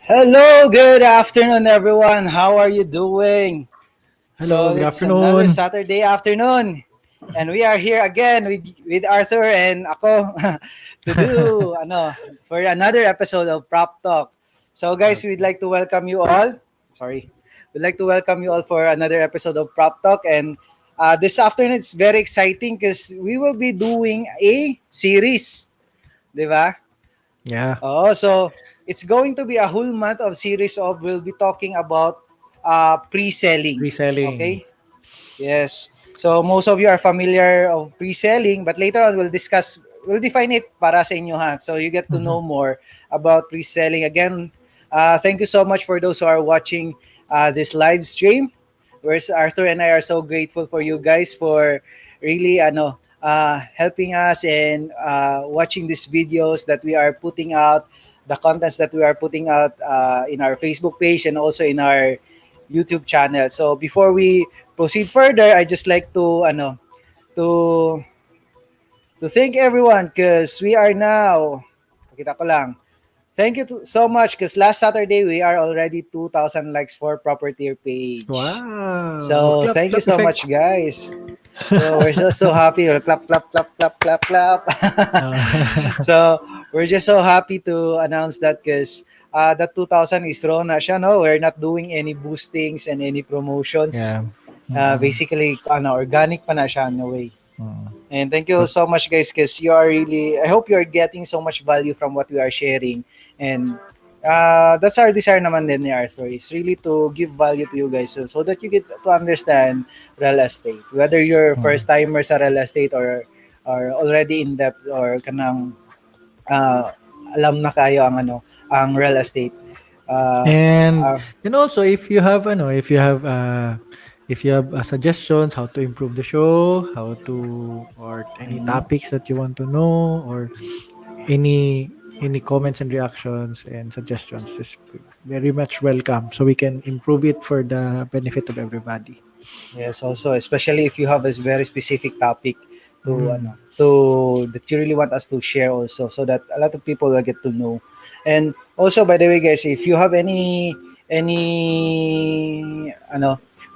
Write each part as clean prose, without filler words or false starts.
Hello, good afternoon, everyone. How are you doing? Hello, So good it's another afternoon. Saturday afternoon, and we are here again with Arthur and ako to do for another episode of Prop Talk. So guys, we'd Okay. like to welcome you all. Sorry, we'd like to welcome you all for another episode of Prop Talk, and this afternoon it's very exciting because we will be doing a series, di ba? Yeah, Oh, so it's going to be a whole month of series of we'll be talking about pre-selling. reselling. Okay? Yes. So most of you are familiar of pre-selling, but later on we'll define it para sa inyo ha. So you get to Mhm. know more about pre-selling. Again, thank you so much for those who are watching this live stream. Whereas Arthur and I are so grateful for you guys for really helping us and watching these videos that we are putting out, the contents that we are putting out in our Facebook page and also in our YouTube channel. So before we proceed further, I just like to to thank everyone because we are now pakita ko lang. Thank you so much because last Saturday we are already 2,000 likes for Property page. Wow. So Clap, thank you clap so effect. much, guys. So we're so happy. We're clap, clap, clap, clap, clap, clap. Uh, So we're just so happy to announce that because that 2,000 is raw na siya, no? We're not doing any boostings and any promotions. yeah. Mm-mm. Basically, organic pa na siya in a way. Mm. And thank you But so much, guys, because you are really, I hope you are getting so much value from what we are sharing. And that's our desire naman din ni our stories, really to give value to you guys so that you get to understand real estate. Whether you're mm. first timer sa real estate or already in depth or kanang uh, alam na kayo ang real estate. Uh, and uh, and also if you have suggestions how to improve the show, how to or any mm, topics that you want to know or any comments and reactions and suggestions is very much welcome so we can improve it for the benefit of everybody. yes, also especially if you have a very specific topic Mm. to that you really want us to share also so that a lot of people will get to know. And also by the way guys, if you have any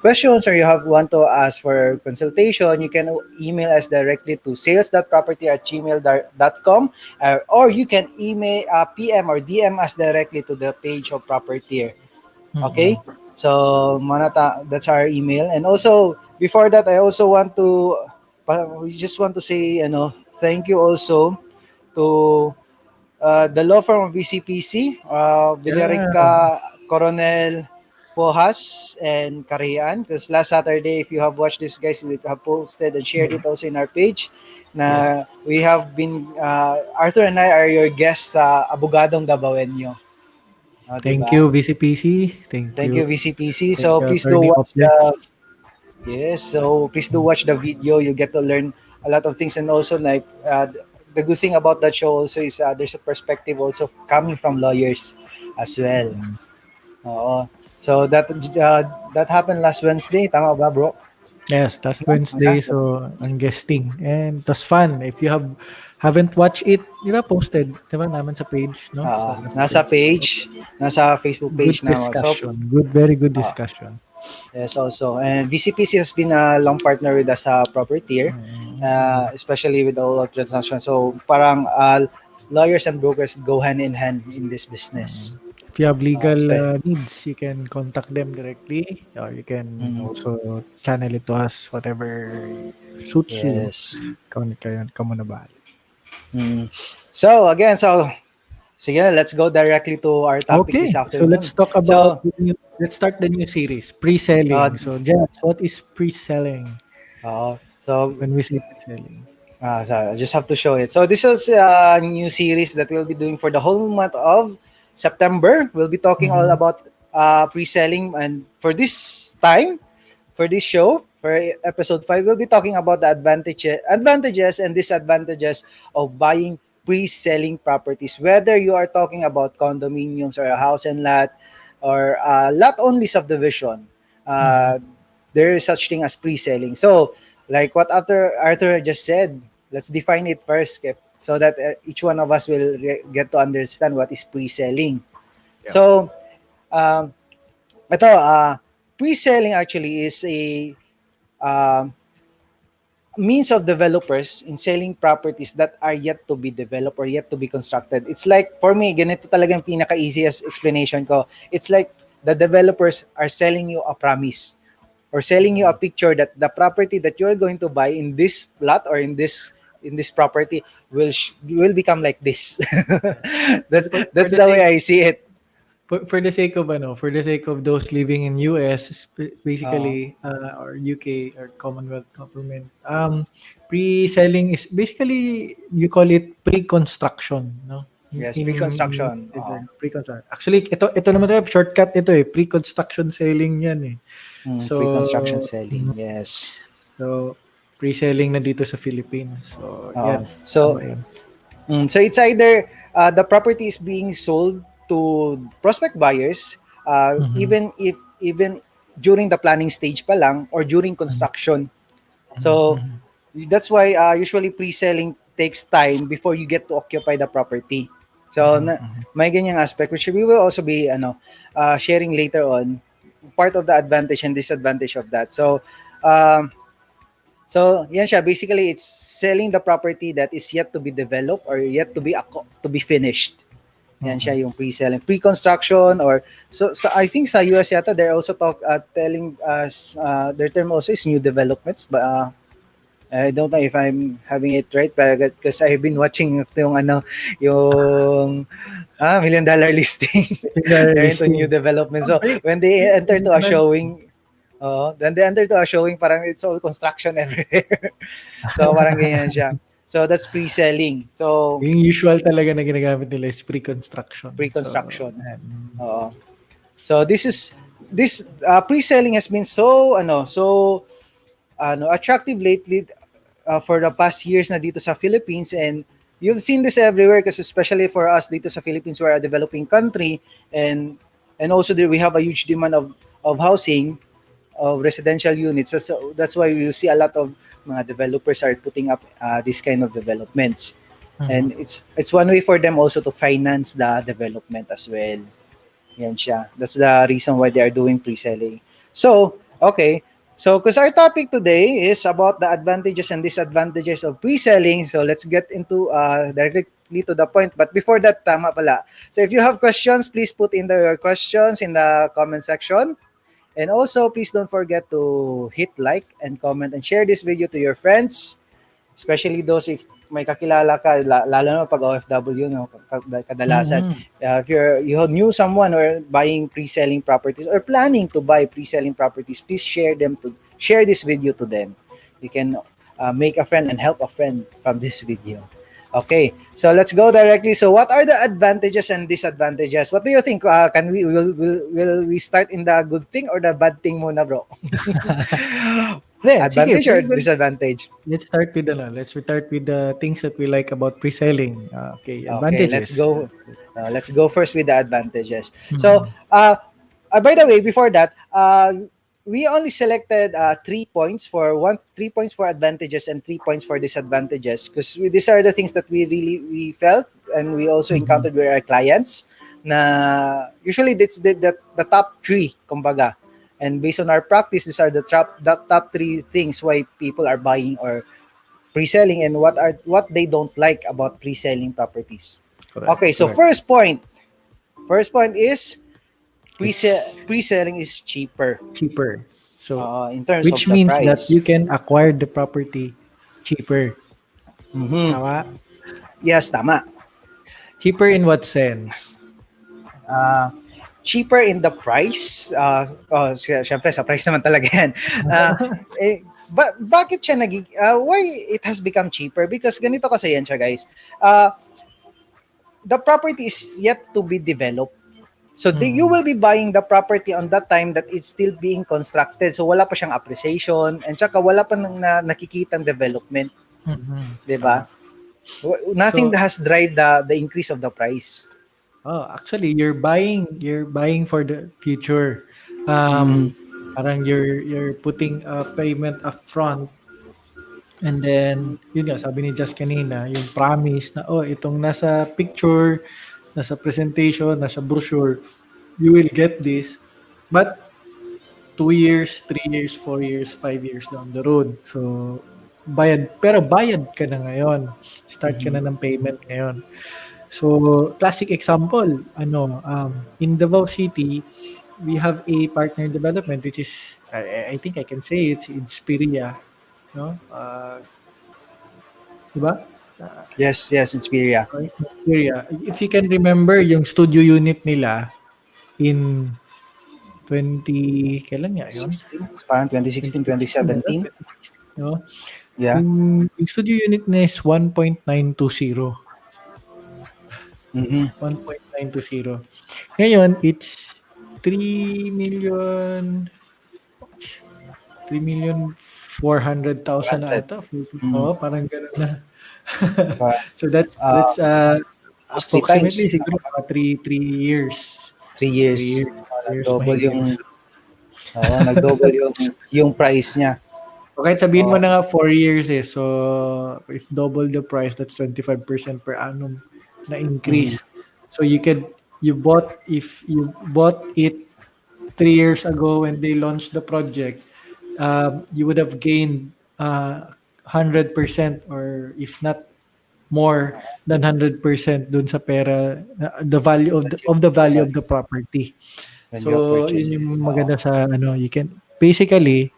questions or you have want to ask for consultation, you can email us directly to sales.property@gmail.com or you can email PM or DM us directly to the page of Property. Okay? Mm-mm. So, that's our email. And also, before that, I also want to, we just want to say, thank you also to the law firm of BCPC, Yeah. Villarica Coronel Pohas and Carian. Because last Saturday, if you have watched this, guys, we have posted and shared it also in our page. Yes. Na we have been, Arthur and I are your guests sa Abogadong Dabawenyo. Thank Diba? you, VCPC. Thank you, VCPC. Thank So you, please do Attorney watch Ople. yes. So please do watch the video. You get to learn a lot of things, and also like the good thing about that show also is there's a perspective also coming from lawyers as well. Mm. Oo. So that happened last Wednesday, tama ba, bro? Yes, last Yeah. Wednesday, so ang guesting. And it was fun. If you haven't watched it, di ba posted, di ba naman sa page, no? Sa nasa Nasa page. page, nasa Facebook Good page na. So discussion. Very good uh, discussion. yes, also. And VCPC has been a long partner with us sa Propertier, Mm. especially with all of transactions. So parang lawyers and brokers go hand in hand in this business. Mm. If you have legal Spe- needs, you can contact them directly, or you can mm, also channel it to us, whatever suits you. yes. Ikaw muna bahala. Mm. So again, sige, let's go directly to our topic this Okay, so afternoon. So let's start the new series, uh, pre-selling. So, Jess, what is pre-selling uh, so when we say pre-selling? So I just have to show it. So this is a new series that we'll be doing for the whole month of September. We'll be talking all Mhm. about pre-selling, and for this time, for this show, for episode 5, we'll be talking about the advantages and disadvantages of buying pre-selling properties. Whether you are talking about condominiums or a house and lot or lot only subdivision, Mhm. uh, there is such thing as pre-selling. So, like what Arthur just said, let's define it first, Kep, so that each one of us will get to understand what is pre-selling. Yeah. So, Um, ito, pre-selling actually is a uh, means of developers in selling properties that are yet to be developed or yet to be constructed. It's like, for me, ganito talaga yung pinaka-easiest explanation ko. It's like the developers are selling you a promise or selling you a picture that the property that you're going to buy in this plot or in this property will become like this. that's For that's the the way sake I see it. for the sake of for the sake of those living in US, Oo. basically, or UK or Commonwealth government, pre-selling is basically, you call it pre-construction, no? Yes, In pre-construction. Oo. pre-construction. Actually, ito naman tayo, shortcut ito eh, pre-construction selling yan eh. So, Pre-construction mhm, selling. Yes. so pre-selling na dito sa Philippines. So, Oo. yan, So, tama yan. so it's either the property is being sold to prospect buyers, Mhm, even during the planning stage pa lang or during mhm, construction. mhm, So mhm, that's why usually pre-selling takes time before you get to occupy the property. So mhm, mhm, may ganyang aspect which we will also be sharing later on, part of the advantage and disadvantage of that. Um, So, yan siya. Basically, it's selling the property that is yet to be developed or yet to be finished. Yan mhm. siya yung pre-selling. Pre-construction or so I think sa US yata they're also telling us their term also is new developments, but I don't know if I'm having it right because I've been watching yung yung million dollar listing. Secondary They're into new listing. development. So Siyempre, when they enter to a ano, showing, then they enter to a showing, parang it's all construction everywhere. So parang ganyan siya. So that's pre-selling. So yung usual talaga na ginagamit nila is pre-construction. So, pre-construction. ayan. Oo. So this pre-selling has been so attractive lately for the past years na dito sa Philippines, and you've seen this everywhere because especially for us dito sa Philippines, we're a developing country, and also there we have a huge demand of housing, of residential units. So that's why you see a lot of mga developers are putting up this kind of developments, Mhm. and it's one way for them also to finance the development as well. Yan siya. That's the reason why they are doing pre-selling. So, okay. So, because our topic today is about the advantages and disadvantages of pre-selling. So, let's get into directly to the point. But before that, tama pala. So, if you have questions, please put in your questions in the comment section. And also, please don't forget to hit like and comment and share this video to your friends, especially those if may kakilala ka, lalo na pag OFW, no, kadalasan. Mhm. If you knew someone or buying pre-selling properties or planning to buy pre-selling properties, please share this video to them. You can make a friend and help a friend from this video. Okay, so let's go directly. So, what are the advantages and disadvantages? What do you think? Can will we start in the good thing or the bad thing muna, bro? Then, sige, Advantage or disadvantage? let's start with the things that we like about pre-selling. Okay, Okay, let's advantages. go. Let's go first with the advantages. So, Mhm. by the way, before that, we only selected 3 points for 3 points for advantages and 3 points for disadvantages because these are the things that we felt and we also Mhm. encountered with our clients. Na usually it's the top three, kumbaga. And based on our practice, these are the top three things why people are buying or pre-selling and what they don't like about pre-selling properties. Correct, Okay, so correct. first point is It's pre-selling is cheaper cheaper. So, in terms of which the means that price. you can acquire the property cheaper. Mhm. Tama? Yes, tama. Cheaper in what sense? Uh, cheaper in the price. Syempre sa price naman talaga yan. Uh, bakit siya why it has become cheaper? Because ganito kasi yan siya, guys. The property is yet to be developed. So you Mhm. will be buying the property on that time that it's still being constructed. So wala pa siyang appreciation and tsaka wala pa nang nakikitang development, Mhm. 'di ba? Tama. Nothing So, has drive the increase of the price. actually, you're buying for the future. Mm, Parang you're putting a payment upfront, and then yun nga sabi ni Jess kanina, yung promise na, oh, itong nasa picture, nasa presentation, nasa brochure, you will get this, but 2 years, 3 years, 4 years, 5 years down the road. So, bayad ka na ngayon. Start ka Mhm. na ng payment ngayon. So, classic example, in Davao City, we have a partner development which is, I think I can say it's Piria, no? Di ba? Uh, Yes, yes, Inspiria. Piria. If you can remember yung studio unit nila in kailan nga yun? 16, parang 2016, 2016 na yun? 2017. 2016, no? Yeah. Yung studio unit niya is 1.920. Mhm. 1.920. Ngayon, it's 3 million, 3,400,000 na 400. ata. Mm. Oo, parang gano'n na. Pa- So that's Uh, almost three approximately times. siguro mga 3 years. 3 3 years. years, 3 years Nag-double mahigit. yung, oo, nag-double yung price niya. So kahit sabihin mo Oo. na nga 4 years eh. So if double the price, that's 25% per annum na Mhm. increase. So if you bought it 3 years ago when they launched the project, you would have gained 100% or if not more than 100% dun sa pera, the value of That the value uh, of the property. when you have So purchased yun it. yung maganda sa you can basically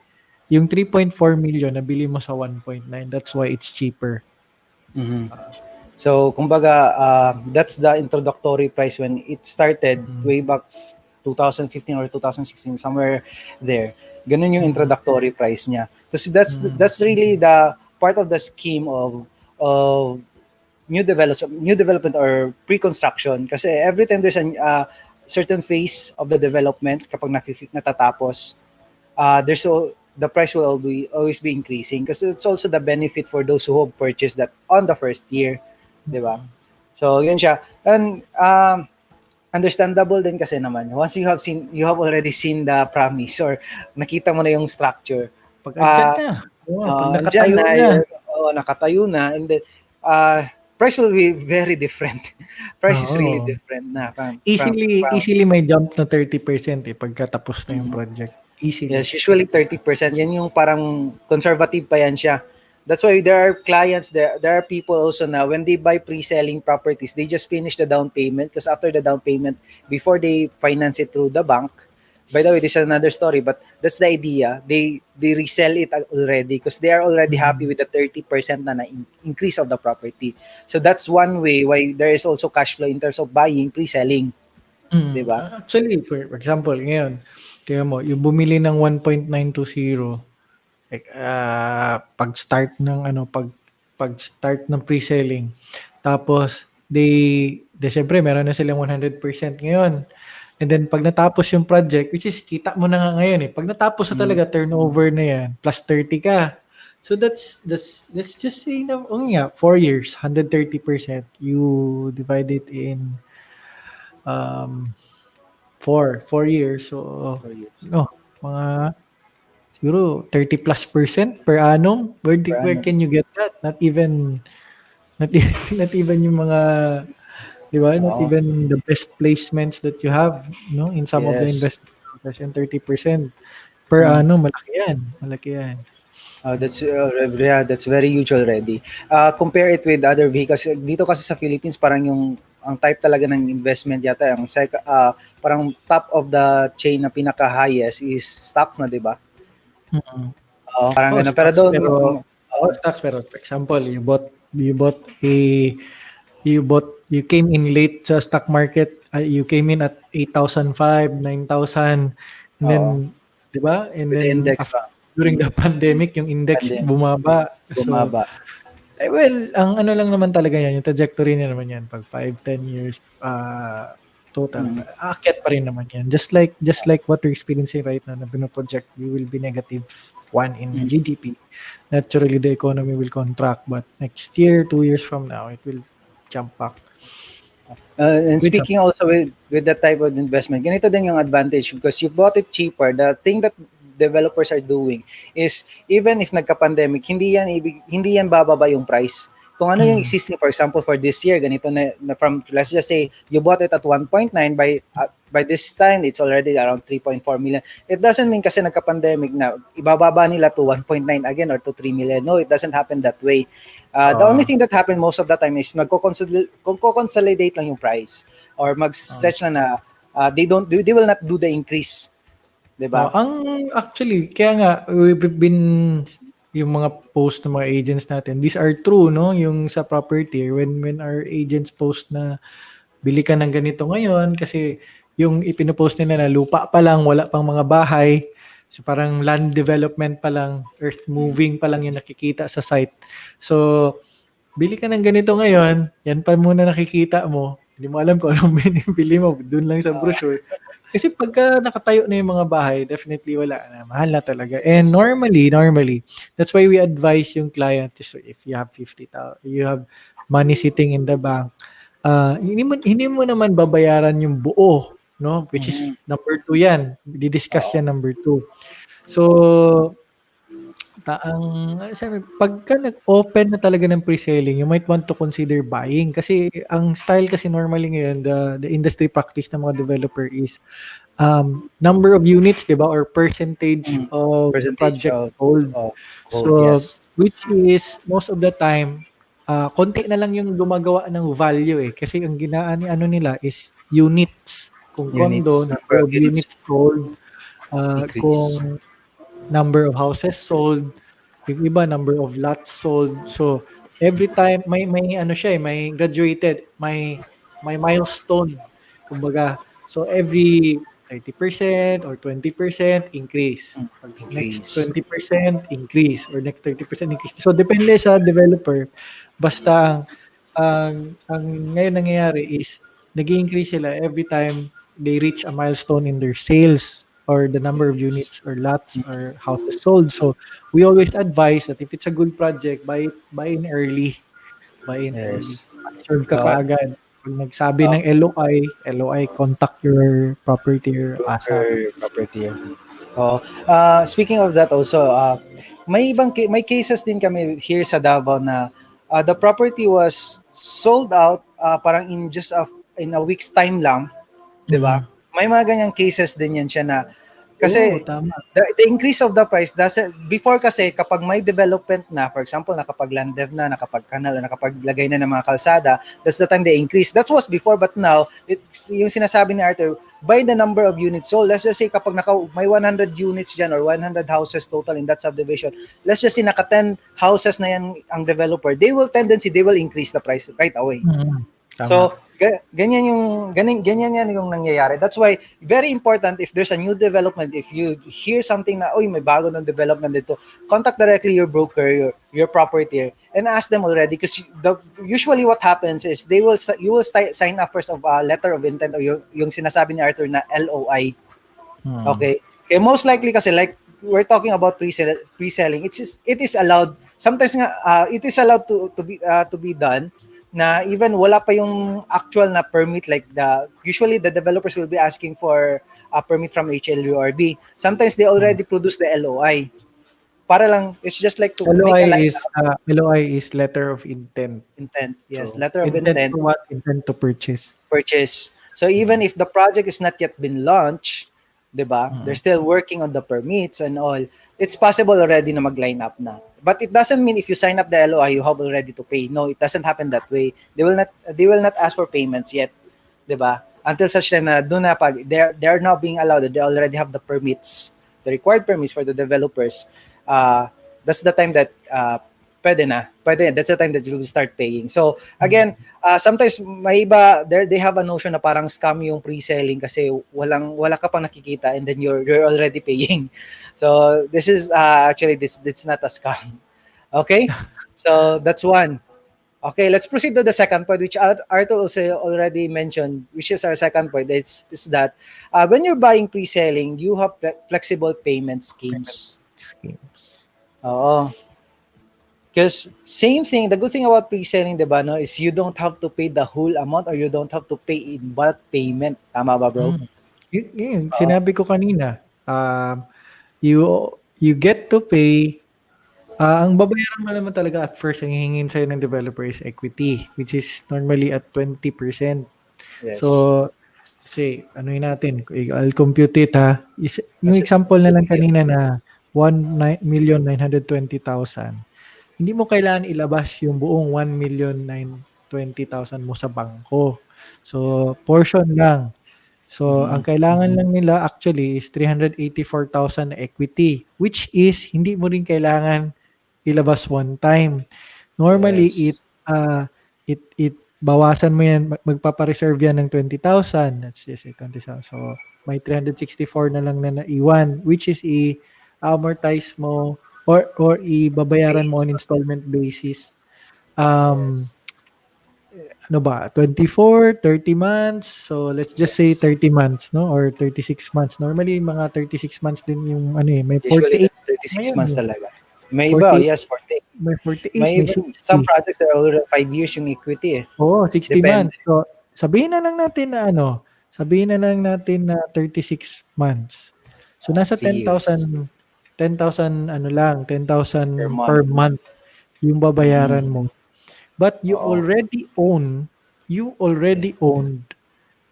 yung 3.4 million nabili mo sa 1.9, that's why it's cheaper. Mhm. So, kumbaga, that's the introductory price when it started Mm. way back 2015 or 2016, somewhere there. Ganun yung Mm. introductory price niya. Kasi Mm. that's really the part of the scheme of new development or pre-construction. Kasi every time there's a certain phase of the development, kapag natatapos, the price will always be increasing because it's also the benefit for those who have purchased that on the first year, di ba? So yun siya. And understandable din kasi naman once you have already seen the promise or nakita mo na yung structure. Pag andyan uh, na, pag Andyan nakatayo na na, nakatayo na, and then price will be very different. Price is really oo. different na from Easily may jump na 30% eh pagkatapos na yung mm. project. Easily. Yes, usually 30%. Yan yung parang conservative pa yan siya. That's why there are clients, there are people also now, when they buy pre-selling properties, they just finish the down payment because after the down payment, before they finance it through the bank, by the way, this is another story, but that's the idea. They resell it already because they are already happy Mm. with the 30% na increase of the property. So that's one way why there is also cash flow in terms of buying, pre-selling. Di ba? Actually, for example, ngayon, tingnan mo, yung bumili ng 1.920, like, pag-start ng pag-start ng pre-selling. Tapos syempre meron na silang 100% ngayon. And then pag natapos yung project, which is kita mo na nga ngayon eh. Pag natapos na Mm, talaga turnover na yan, plus 30 ka. So let's just say na 4 years, 130%. You divide it in um 4 years. So for years. no, mga siguro 30+% per annum. Per Where annum. can you get that? Not even yung mga, di ba? Not Oo. even the best placements that you have, no, in some of the Yes. investment houses, and 30% per Mm. annum, malaki yan. Malaki yan. That's very huge already. Compare it with other vehicles. Dito kasi sa Philippines, parang yung ang type talaga ng investment yata, parang top of the chain na pinaka-highest is stocks na, di ba? Mm. Parang Oh, ganun. Pero doon, stocks pero for example, you came in late sa stock market. You came in at 8,005, 9,000, and then, oo, 'di ba? And with the then index pa. during the pandemic, yung index Pandemic, bumaba. So, bumaba. well, ang ano lang naman talaga yan, yung trajectory niya naman yan, pag 5, 10 years, total, Mm. aakyat pa rin naman yan. Just like what we're experiencing right now, na pinoproject, we will be -1 in Mm. GDP. Naturally, the economy will contract, but next year, 2 years from now, it will jump back And with some. speaking also with that type of investment, ganito din yung advantage because you bought it cheaper. The thing that developers are doing is even if nagka-pandemic, hindi yan bababa yung price. Kung ano yung Mm, existing, for example, for this year, ganito na from, let's just say, you bought it at 1.9 by by this time it's already around 3.4 million. It doesn't mean kasi nagka-pandemic na ibababa nila to 1.9 again or to 3 million. No, it doesn't happen that way. The only Oo. thing that happened most of the time is magko-consolidate lang yung price or Oo. mag-stretch na they will not do the increase, 'di Oo, ba? ang actually kaya nga we've been yung mga post ng mga agents natin, these are true 'no, yung sa property when our agents post na bili ka ng ganito ngayon kasi yung ipino-post nila na lupa pa lang, wala pang mga bahay. So parang land development pa lang, earth moving pa lang yung nakikita sa site. So bili ka ng ganito ngayon, yan pa muna nakikita mo. Hindi mo alam kung anong binibili mo, dun lang sa Uh, brochure. Kasi pagka nakatayo na yung mga bahay, definitely wala na. Mahal na talaga. And yes. normally, that's why we advise yung client, so if you have 50,000, you have money sitting in the bank, hindi mo naman babayaran yung buo, no? Which is Mhm. number two yan. Didiscuss Oo. yan number two. So, ano sabi, pagka nag-open na talaga ng pre-selling, you might want to consider buying kasi ang style kasi normally ngayon, the industry practice ng mga developer is number of units, 'di ba, or percentage Mm. of the Percentage project sold. of gold, So, yes. which is most of the time konti na lang yung gumagawa ng value eh kasi ang ginaani ano nila is units. Kung condo, Units, number number of of units units sold, increase. kung number of houses sold, yung iba number of lots sold. So every time may ano siya eh, may graduated, may milestone. Kumbaga, so every 30% or 20% increase. Mm. Pag next Increase. 20% increase or next 30% increase. So depende sa developer. Basta ang ngayon nangyayari is nag-i-increase sila every time they reach a milestone in their sales or the number of Yes. units or lots or houses sold. So we always advise that if it's a good project, buy in early. Buy in early. Yes. Serve ka Uh, kaagad. Pag nagsabi uh, ng LOI, contact your property or ASAP. broker property. Oh, speaking of that also, may cases din kami here sa Davao na the property was sold out parang in a week's time lang, 'di ba? Mm. May mga ganyang cases din yan siya na Oo, kasi tama. the increase of the price doesn't before kasi kapag may development na, for example, nakapag-land dev na, nakapag-canal, nakapaglagay na ng mga kalsada, that's the time they increase. That was before, but now it's yung sinasabi ni Arthur, by the number of units sold. Let's just say kapag may 100 units dyan or 100 houses total in that subdivision, let's just say naka 10 houses na yan ang developer, they will increase the price right away. Mm. Tama. So, ganyan yan yung nangyayari. That's why, very important, if there's a new development, if you hear something na, oy, may bago ng development dito, contact directly your broker, your property, and ask them already. Because usually what happens is, you will sign up first of a letter of intent or yung sinasabi ni Arthur na LOI. Mm. Okay. Okay, most likely kasi like we're talking about pre-selling, it is allowed. Sometimes nga it is allowed to be done na even wala pa yung actual na permit like usually the developers will be asking for a permit from HLU or B. Sometimes they Mm. already produce the LOI. Para lang it's just like to make a line LOI is letter of intent. intent. Yes, So, letter of intent intent to what? Intent to purchase. purchase. So even Mm. if the project is not yet been launched, 'di ba? They're Mm. still working on the permits and all. It's possible already na mag-line up na. But it doesn't mean if you sign up the LOI, you have already to pay. No, it doesn't happen that way. They will not ask for payments yet, 'di ba? Until such time na doon na pag they're now being allowed, they already have the permits, the required permits for the developers. That's the time that pwede, that's the time that you'll start paying. So Mm. again, sometimes may iba they have a notion na parang scam yung pre-selling kasi wala ka pang nakikita and then you're already paying. So this is actually this not a scam. Okay? So that's one. Okay, let's proceed to the second point, which Arthur also already mentioned, which is our second point. Is that when you're buying pre-selling, you have flexible payment Payment schemes. schemes. Oo. Because same thing, the good thing about pre-selling, di ba, no, is you don't have to pay the whole amount or you don't have to pay in bulk payment. Tama ba, bro? Mm. Yun, Oo. sinabi ko kanina, you you get to pay, ang babayaran mo naman talaga at first, ang hihingin sa'yo ng developer is equity, which is normally at 20%. Yes. So, Say, ano yun natin, I'll compute it ha. Yung Let's just example na lang compute. kanina na 1,920,000. Hindi mo kailangan ilabas yung buong 1,920,000 mo sa bangko. So, portion lang. So, ang Mhm. kailangan lang nila actually is 384,000 na equity, which is hindi mo rin kailangan ilabas one time. Normally, Yes. it bawasan mo yan, magpapa-reserve yan ng 20,000. Let's just say 20,000. So, may 364 na lang na naiwan, which is i-amortize mo or ibabayaran mo on Based on installment basis. Um, yes. ano ba, 24, 30 months. So let's just say Yes. 30 months, no? Or 36 months. Normally mga 36 months din yung ano eh, may Usually 48 36 ngayon months eh. talaga. May iba, 48, yes, 40. may 48, May may even some 60. projects that are already 5 years yung equity eh. Oo, 60 Depende. months. So sabihin na lang natin na ano, sabihin na lang natin na 36 months. So nasa 3 years 10,000 ano lang, per 10,000 month. per month yung babayaran Mm-mm. mo. But Oo. you Yes. already owned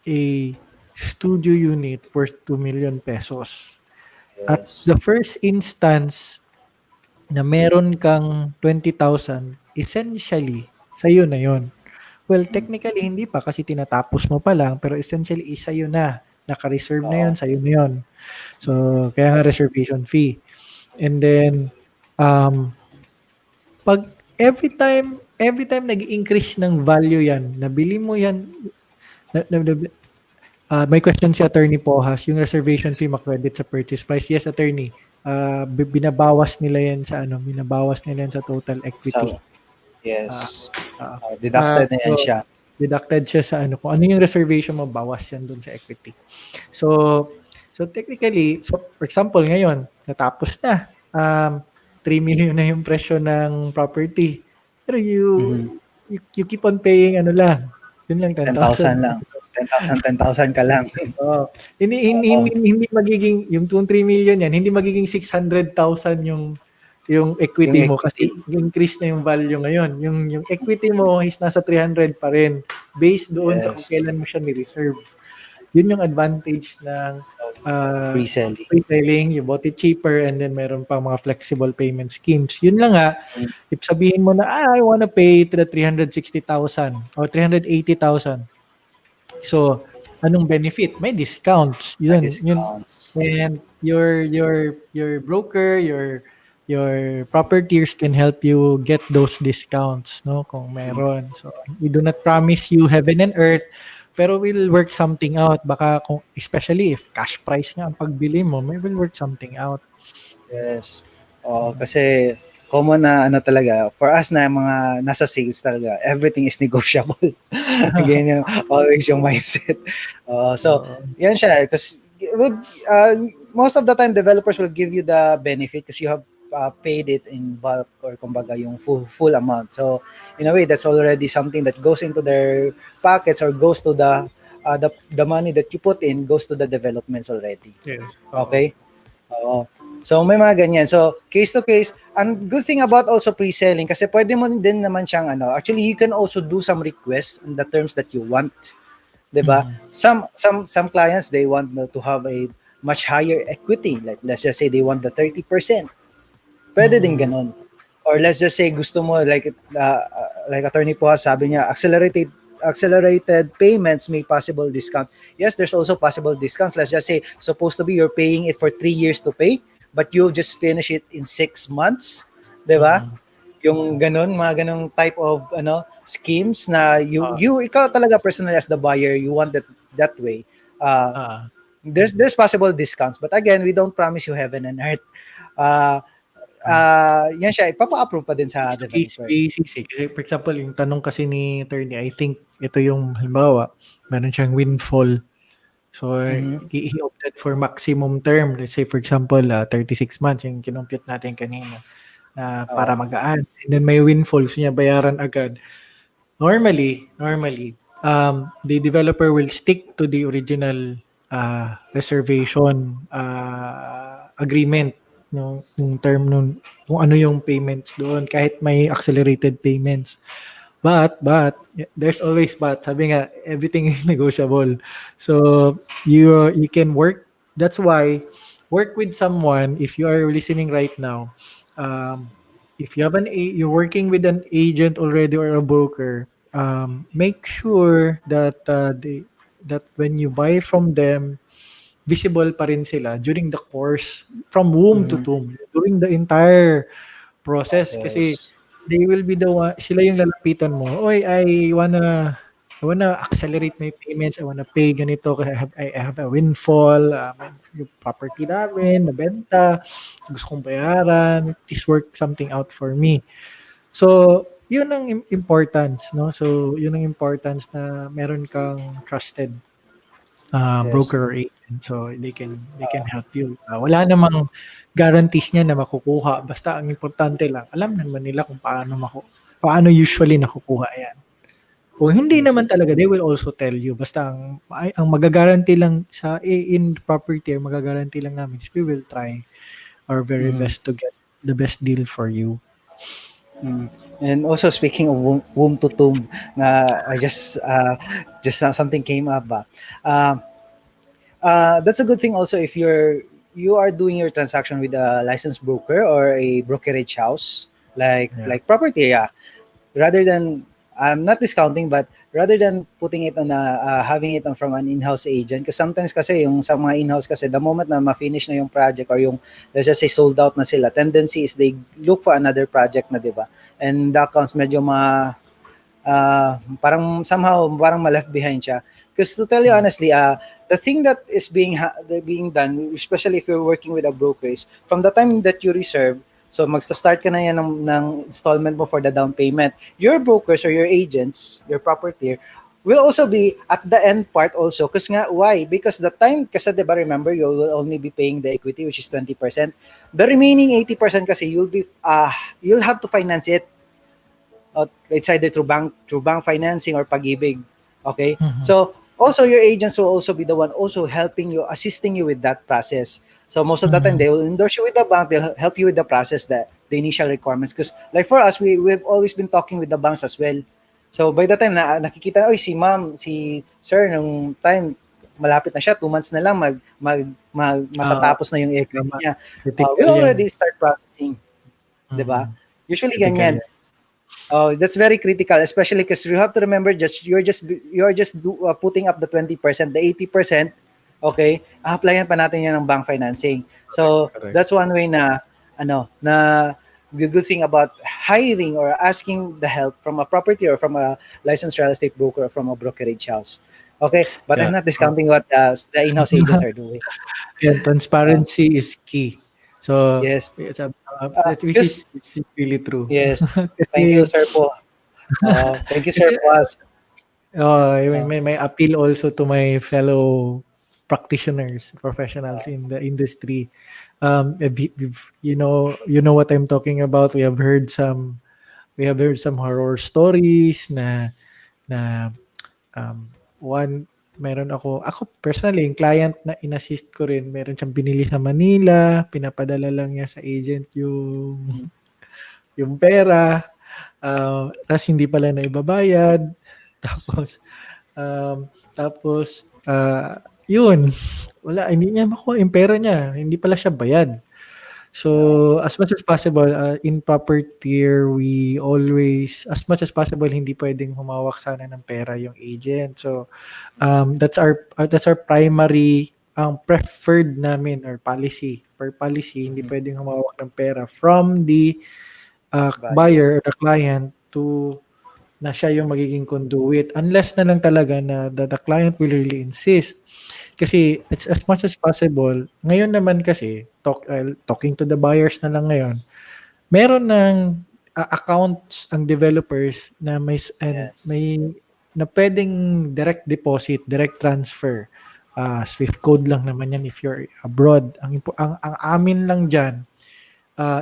a studio unit worth 2 million pesos. At Yes. the first instance na meron kang 20,000, essentially, sa'yo na yon. Well, Mm. technically, hindi pa kasi tinatapos mo pa lang, pero essentially, sa'yo na. Naka-reserve na Oo. yun, sa'yo na yun. So, kaya nga reservation fee. And then, um, pag every time nag-increase ng value yan, nabili mo yan, na, na, na, may question si Attorney Pohas, yung reservation Yes. fee ma-credit sa purchase price. Yes, Attorney. Binabawas nila yan sa ano, binabawas nila yan sa total equity. So, Ah, yes. ah. Deducted na yan So, siya. deducted siya sa ano, kung ano yung reservation mo, bawas yan dun sa equity. So, so technically, so for example, ngayon, natapos na. 3 million na yung presyo ng property. Pero Mhm. you keep on paying ano lang, yun lang 10,000. 10,000 lang. 10,000, 10,000 ka lang. Oo. Hindi hindi Oo. hindi hindi magiging yung 3 million yan, hindi magiging 600,000 yung Yung equity mo kasi equity. increase na yung value ngayon. Yung equity mo is nasa 300 pa rin based doon sa kung Yes. kailan mo siya ni-reserve. Yun yung advantage ng Of uh, pre-selling. pre-selling. You bought it cheaper and then meron pang mga flexible payment schemes. Yun lang nga, Mm. if sabihin mo na, I wanna pay to the 360,000 or 380,000. So, anong benefit? May discounts. May Yun. discounts. And your broker, your properties can help you get those discounts, no? Kung Mm. meron. So, we do not promise you heaven and earth, pero we'll work something out. Baka kung especially if cash price nga ang pagbili mo, may will work something out. Yes. Oo, Mm. kasi common na ano talaga, for us na mga nasa sales talaga, everything is negotiable. Ganyan yung always yung mindset. So, Oo. yan siya. Because with, most of the time, developers will give you the benefit because you have paid it in bulk or kumbaga yung full amount. So, in a way, that's already something that goes into their pockets or goes to the money that you put in goes to the developments already. Yes. Oo. Okay? Oo. So may mga ganyan. So case to case, ang good thing about also pre-selling kasi pwede mo din naman siyang ano, actually you can also do some requests in the terms that you want, 'di ba? Mhm. Some clients they want to have a much higher equity. Like let's just say they want the 30%. Pwede din Mhm. ganun. Or let's just say gusto mo like attorney po sabi niya accelerated payments may possible discount. Yes, there's also possible discounts. Let's just say supposed to be you're paying it for 3 years to pay, but you'll just finish it in 6 months, 'di ba? Mhm. Yung ganun, mga ganung type of schemes na Ah, you ikaw talaga personally as the buyer, you want that way. Uh, ah. there's possible discounts, but again, we don't promise you heaven and earth. Uh, Ah. yan siya, ipapa-approve pa din sa Case to case developer. basis eh. Kasi for example, yung tanong kasi ni attorney, I think ito yung halimbawa, meron siyang windfall. So, Mhm. he opted for maximum term. Let's say for example, 36 months yung kinompute natin kanina na para Oo. magaan. And then may windfall, gusto niya bayaran agad. Normally, the developer will stick to the original reservation agreement, yung term nun, kung ano yung payments doon, kahit may accelerated payments. there's always but. Sabi nga, everything is negotiable. So you can work. That's why work with someone. If you are listening right now, if you have you're working with an agent already or a broker, make sure that that when you buy from them, visible pa rin sila during the course from womb to Mhm. tomb during the entire process kasi Process. they will be the one, sila yung lalapitan mo. Oy, I wanna accelerate my payments. I wanna pay ganito kasi I have a windfall. Yung property namin, nabenta. Gusto kong bayaran. Please work something out for me. So, yun ang importance, no? So, yun ang importance na meron kang trusted Yes. broker or agent. So, they can help you. Wala namang guarantees niya na makukuha. Basta ang importante lang, alam naman nila kung paano usually nakukuha yan. Kung hindi Yes. naman talaga, they will also tell you. Basta ang magagaranti lang in property, ang magagaranti lang namin is we will try our very Mm. best to get the best deal for you. Mm. And also speaking of womb to tomb, na I just something came up ba. Uh, that's a good thing also if you are doing your transaction with a licensed broker or a brokerage house Yeah. like property, yeah. Rather than, I'm not discounting, but rather than putting it on having it on from an in-house agent, because sometimes kasi yung sa mga in-house kasi the moment na ma-finish na yung project or yung let's just say sold out na sila, tendency is they look for another project na, di ba? And the accounts medyo parang somehow parang ma-left behind siya. Because to tell you Mm. honestly, the thing that is being done, especially if you're working with a broker, is from the time that you reserve, so magsa-start ka na yan ng installment mo for the down payment. Your brokers or your agents, your property, will also be at the end part also. Because nga, why? Because the time, kasi diba remember, you will only be paying the equity, which is 20%. The remaining 80% kasi you'll have to finance it, it's either through bank financing or pag-ibig. Okay? Mhm. So also your agents will also be the one also helping you, assisting you with that process. So most of the time Mhm. they will endorse you with the bank, they'll help you with the process, the initial requirements. Because like for us, we've always been talking with the banks as well. So by the time na nakikita na, oy si ma'am, si sir, nung time malapit na siya, 2 months na lang Oo, matatapos na yung equity tama. niya. Critical We'll yan. already start processing, 'di ba? Mm. Usually Critical ganyan. yan. Oh, that's very critical, especially because you have to remember, putting up the 20%, the 80%, okay, applyan pa natin yan ng bank financing. So Correct. that's one way na the good thing about hiring or asking the help from a property or from a licensed real estate broker or from a brokerage house. Okay, but I'm Yeah. not discounting what the in-house agents are doing. Yan, Uh, transparency is key. So, yes, which because is really true. yes, thank you, Kasi, sir po. Thank you, sir kasi po. may appeal also to my fellow practitioners, professionals in the industry. You know what I'm talking about. We have heard some horror stories na one meron ako personally, yung client na inassist ko rin, meron siyang binili sa Manila, pinapadala lang niya sa agent yung pera, ta's hindi pala naibabayad. Tapos, yun, wala, hindi niya makuha yung pera niya, hindi pala siya bayad. So, as much as possible, in proper tier, we always, as much as possible, hindi pwedeng humawak sana ng pera yung agent. So, that's our primary, ang preferred namin or policy. Per policy, hindi Mhm. pwedeng humawak ng pera from the Buyer. buyer or the client to na siya yung magiging conduit. Unless na lang talaga na the client will really insist. Kasi it's as much as possible. Ngayon naman kasi, talking to the buyers na lang ngayon, meron ng accounts ang developers na Yes. may na pwedeng direct deposit, direct transfer. Swift code lang naman yan if you're abroad. Ang amin lang diyan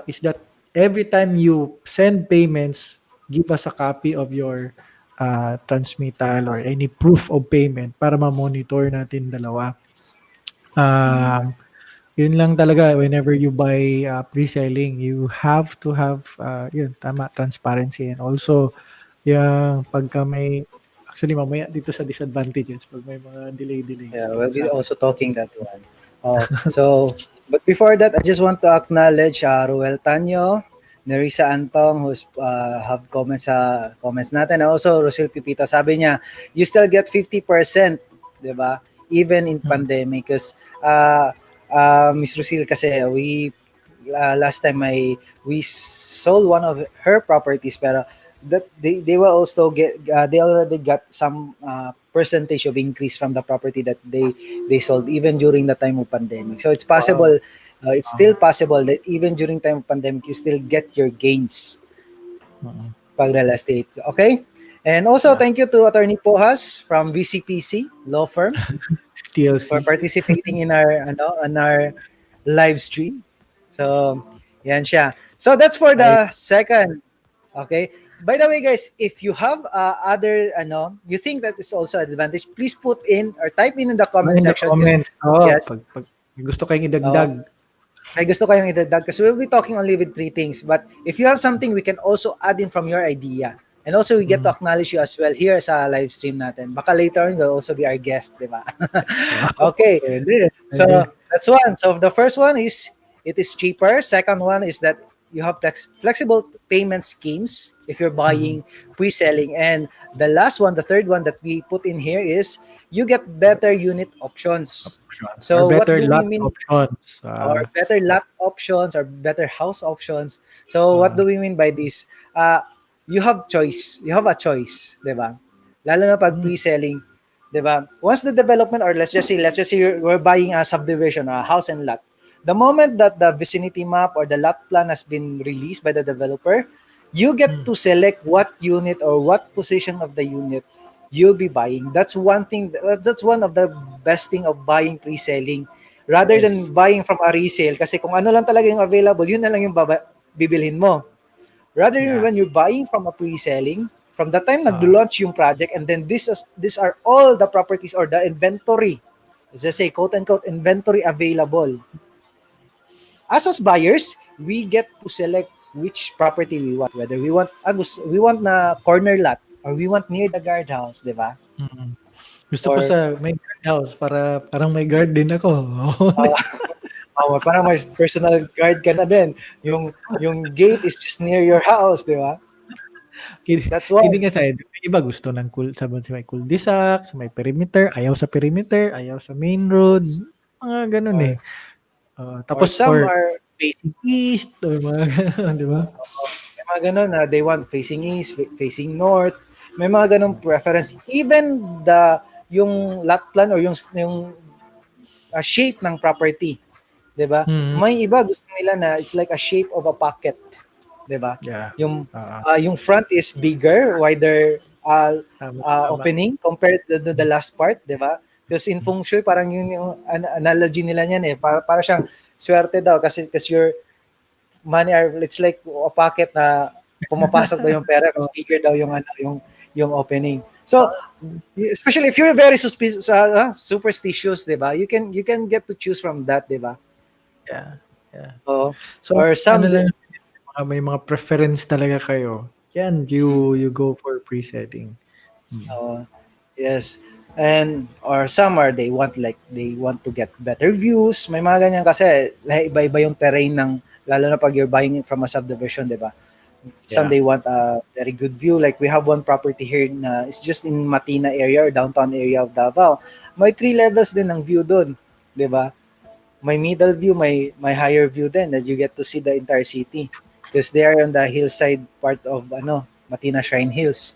is that every time you send payments, give us a copy of your transmittal or any proof of payment para ma-monitor natin dalawa. Mm. Um, Yun lang talaga whenever you buy pre-selling, you have to have yun tama, transparency, and also Yang pagka may actually mamaya dito sa disadvantages pag may mga delays Yeah, we'll be pag-usapan. also talking that one. Oh, so, but before that, I just want to acknowledge Ruel Tanyo, Nerissa Antong, who's have comments natin. And also, Rosil Pipito, sabi niya, you still get 50%, di ba? Even in Mm. pandemic. Because Miss Rosil kasi, last time we sold one of her properties, pero that they will also they already got some percentage of increase from the property that they sold even during the time of pandemic. So it's Wow. possible, it's still possible that even during time of pandemic you still get your gains Mm. pag real estate. Okay? And also Yeah. thank you to Attorney Pohas from VCPC Law Firm for TLC. participating in our live stream. So, yan siya. So that's for Nice. the second. Okay. By the way, guys, if you have other you think that is also an advantage, please put in or type in the Ano comment in the section. Because comments, oo, yes, pag may gusto kayong uh, idagdag. may gusto kayong idagdag because we'll be talking only with three things. But if you have something, we can also add in from your idea. And also, we get to Mm. acknowledge you as well here sa live stream natin. Baka later on, you'll also be our guest, di ba? Wow, Okay. puwede, So puwede. that's one. So the first one is it is cheaper. Second one is that you have flexible payment schemes if you're Mm. buying pre-selling. And the last one, the third one that we put in here is you get better unit options. Options or So what better do we lot mean? options. Or better lot options or better house options. So what Ah, do we mean by this? Uh, you have choice. You have a choice, 'di ba? Lalo na pag hmm, pre-selling, 'di ba? Once the development or let's just say we're buying a subdivision or a house and lot. The moment that the vicinity map or the lot plan has been released by the developer, you get hmm, to select what unit or what position of the unit you'll be buying. That's one thing. That's one of the best thing of buying pre-selling rather than yes. buying from a resale kasi kung ano lang talaga yung available, yun na lang yung bibilhin mo. Rather than Yeah. when you're buying from a pre-selling, from the time Oo. nag-launch yung project and then these are all the properties or the inventory. Let's just say quote unquote inventory available. As buyers, we get to select which property we want. Whether we want na corner lot or we want near the guardhouse, di ba? Mm. Gusto ko Or sa may guardhouse para parang may guard din ako. uh, parang may personal guard ka na din. Yung gate is just near your house, di ba? That's one. Kidding aside, may iba gusto ng sa may cul-de-sac, sa may perimeter, ayaw sa perimeter, ayaw sa main road, mga gano'n, Or eh. or Tapos some or are facing east or mga gano'n, 'di ba? may mga ganun na they want facing east, facing north. May mga ganung preference. Even yung lot plan or yung shape ng property, 'di ba? Mm. May iba gusto nila na it's like a shape of a pocket, 'di ba? Yeah. Yung Oo. yung front is bigger, wider Tama, tama. opening compared to the last part, 'di ba? Because in feng shui parang yun yung analogy nila niyan eh. Para siyang swerte daw kasi your money are it's like a pocket na pumapasok daw yung pera kasi Oo. bigger daw yung opening. So especially if you're very superstitious, 'di ba? You can get to choose from that, 'di ba? Yeah, yeah. Oh, So, or ano some lang, may mga preference talaga kayo, yan, you go for pre-selling. Mm. uh, yes. And or some are they want to get better views. May mga ganyan kasi iba-iba yung terrain ng lalo na pag you're buying it from a subdivision, 'di ba? Some Yeah. they want a very good view. Like we have one property here na it's just in Matina area or downtown area of Davao. May three levels din ng view doon, 'di ba? May middle view, may higher view din that you get to see the entire city because they are on the hillside part of Matina Shrine Hills,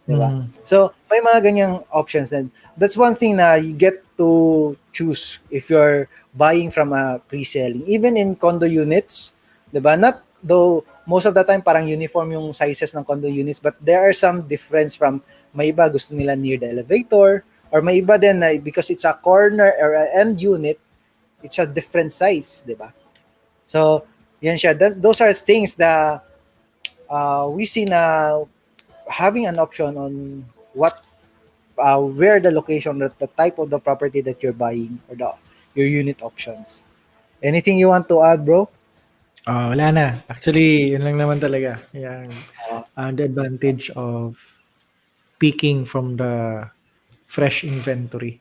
'di ba? Mhm. So, may mga ganyang options then. That's one thing na you get to choose if you're buying from a pre-selling. Even in condo units, 'di ba? Not though most of the time parang uniform yung sizes ng condo units, but there are some difference from may iba gusto nila near the elevator or may iba din na because it's a corner or a end unit, it's a different size, 'di ba? So, yan siya. Those are things that we see na having an option on where the location, the type of the property that you're buying or your unit options. Anything you want to add, bro? Wala na. Actually, yun lang naman talaga, yang, Uh, the advantage of picking from the fresh inventory.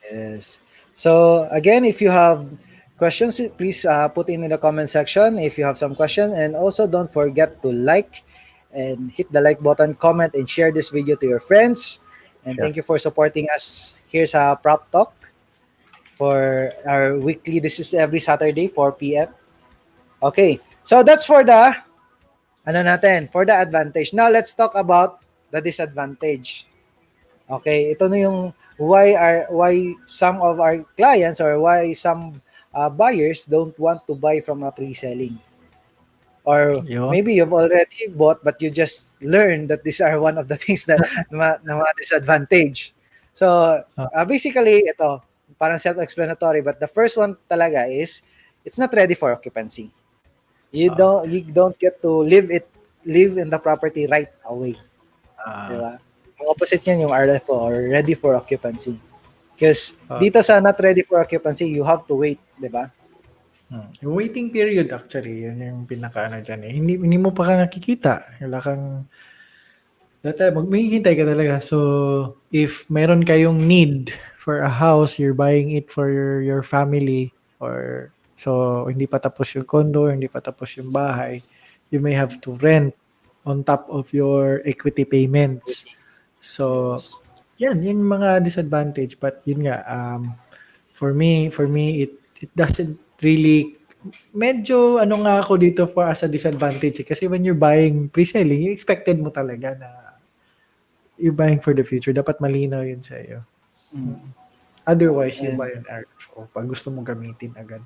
Yes. So again, if you have questions, please put in the comment section if you have some question, and also don't forget to like and hit the like button, comment, and share this video to your friends. And Yeah. thank you for supporting us. Here's a prop talk for our weekly. This is every Saturday 4 p.m. Okay. So that's for the ano natin, for the advantage. Now let's talk about the disadvantage. Okay, ito na yung why some of our clients or why some buyers don't want to buy from a pre-selling. Or Yun. maybe you've already bought but you just learned that these are one of the things that na mga disadvantage. So, Ah, basically ito, parang self-explanatory, but the first one talaga is it's not ready for occupancy. ah, You don't get to live in the property right away. Di ah, ba? Ang opposite niyan yung RFO or ready for occupancy. Because ah. dito sa not ready for occupancy, you have to wait, di ba? Yung waiting period actually, yun yung pinaka-ano dyan eh. Hindi mo pa ka nakikita. Wala kang, dati maghihintay ka talaga. So, if meron kayong need for a house, you're buying it for your family, or so hindi pa tapos yung condo, hindi pa tapos yung bahay, you may have to rent on top of your equity payments. So, Yes. yan, yun yung mga disadvantage. But yun nga, for me, it doesn't really, medyo ano nga ako dito for as a disadvantage. Kasi when you're buying pre-selling, you expected mo talaga na you're buying for the future. Dapat malinaw yun sa iyo. Mm. Otherwise, you And buy an RFO pag gusto mo gamitin agad.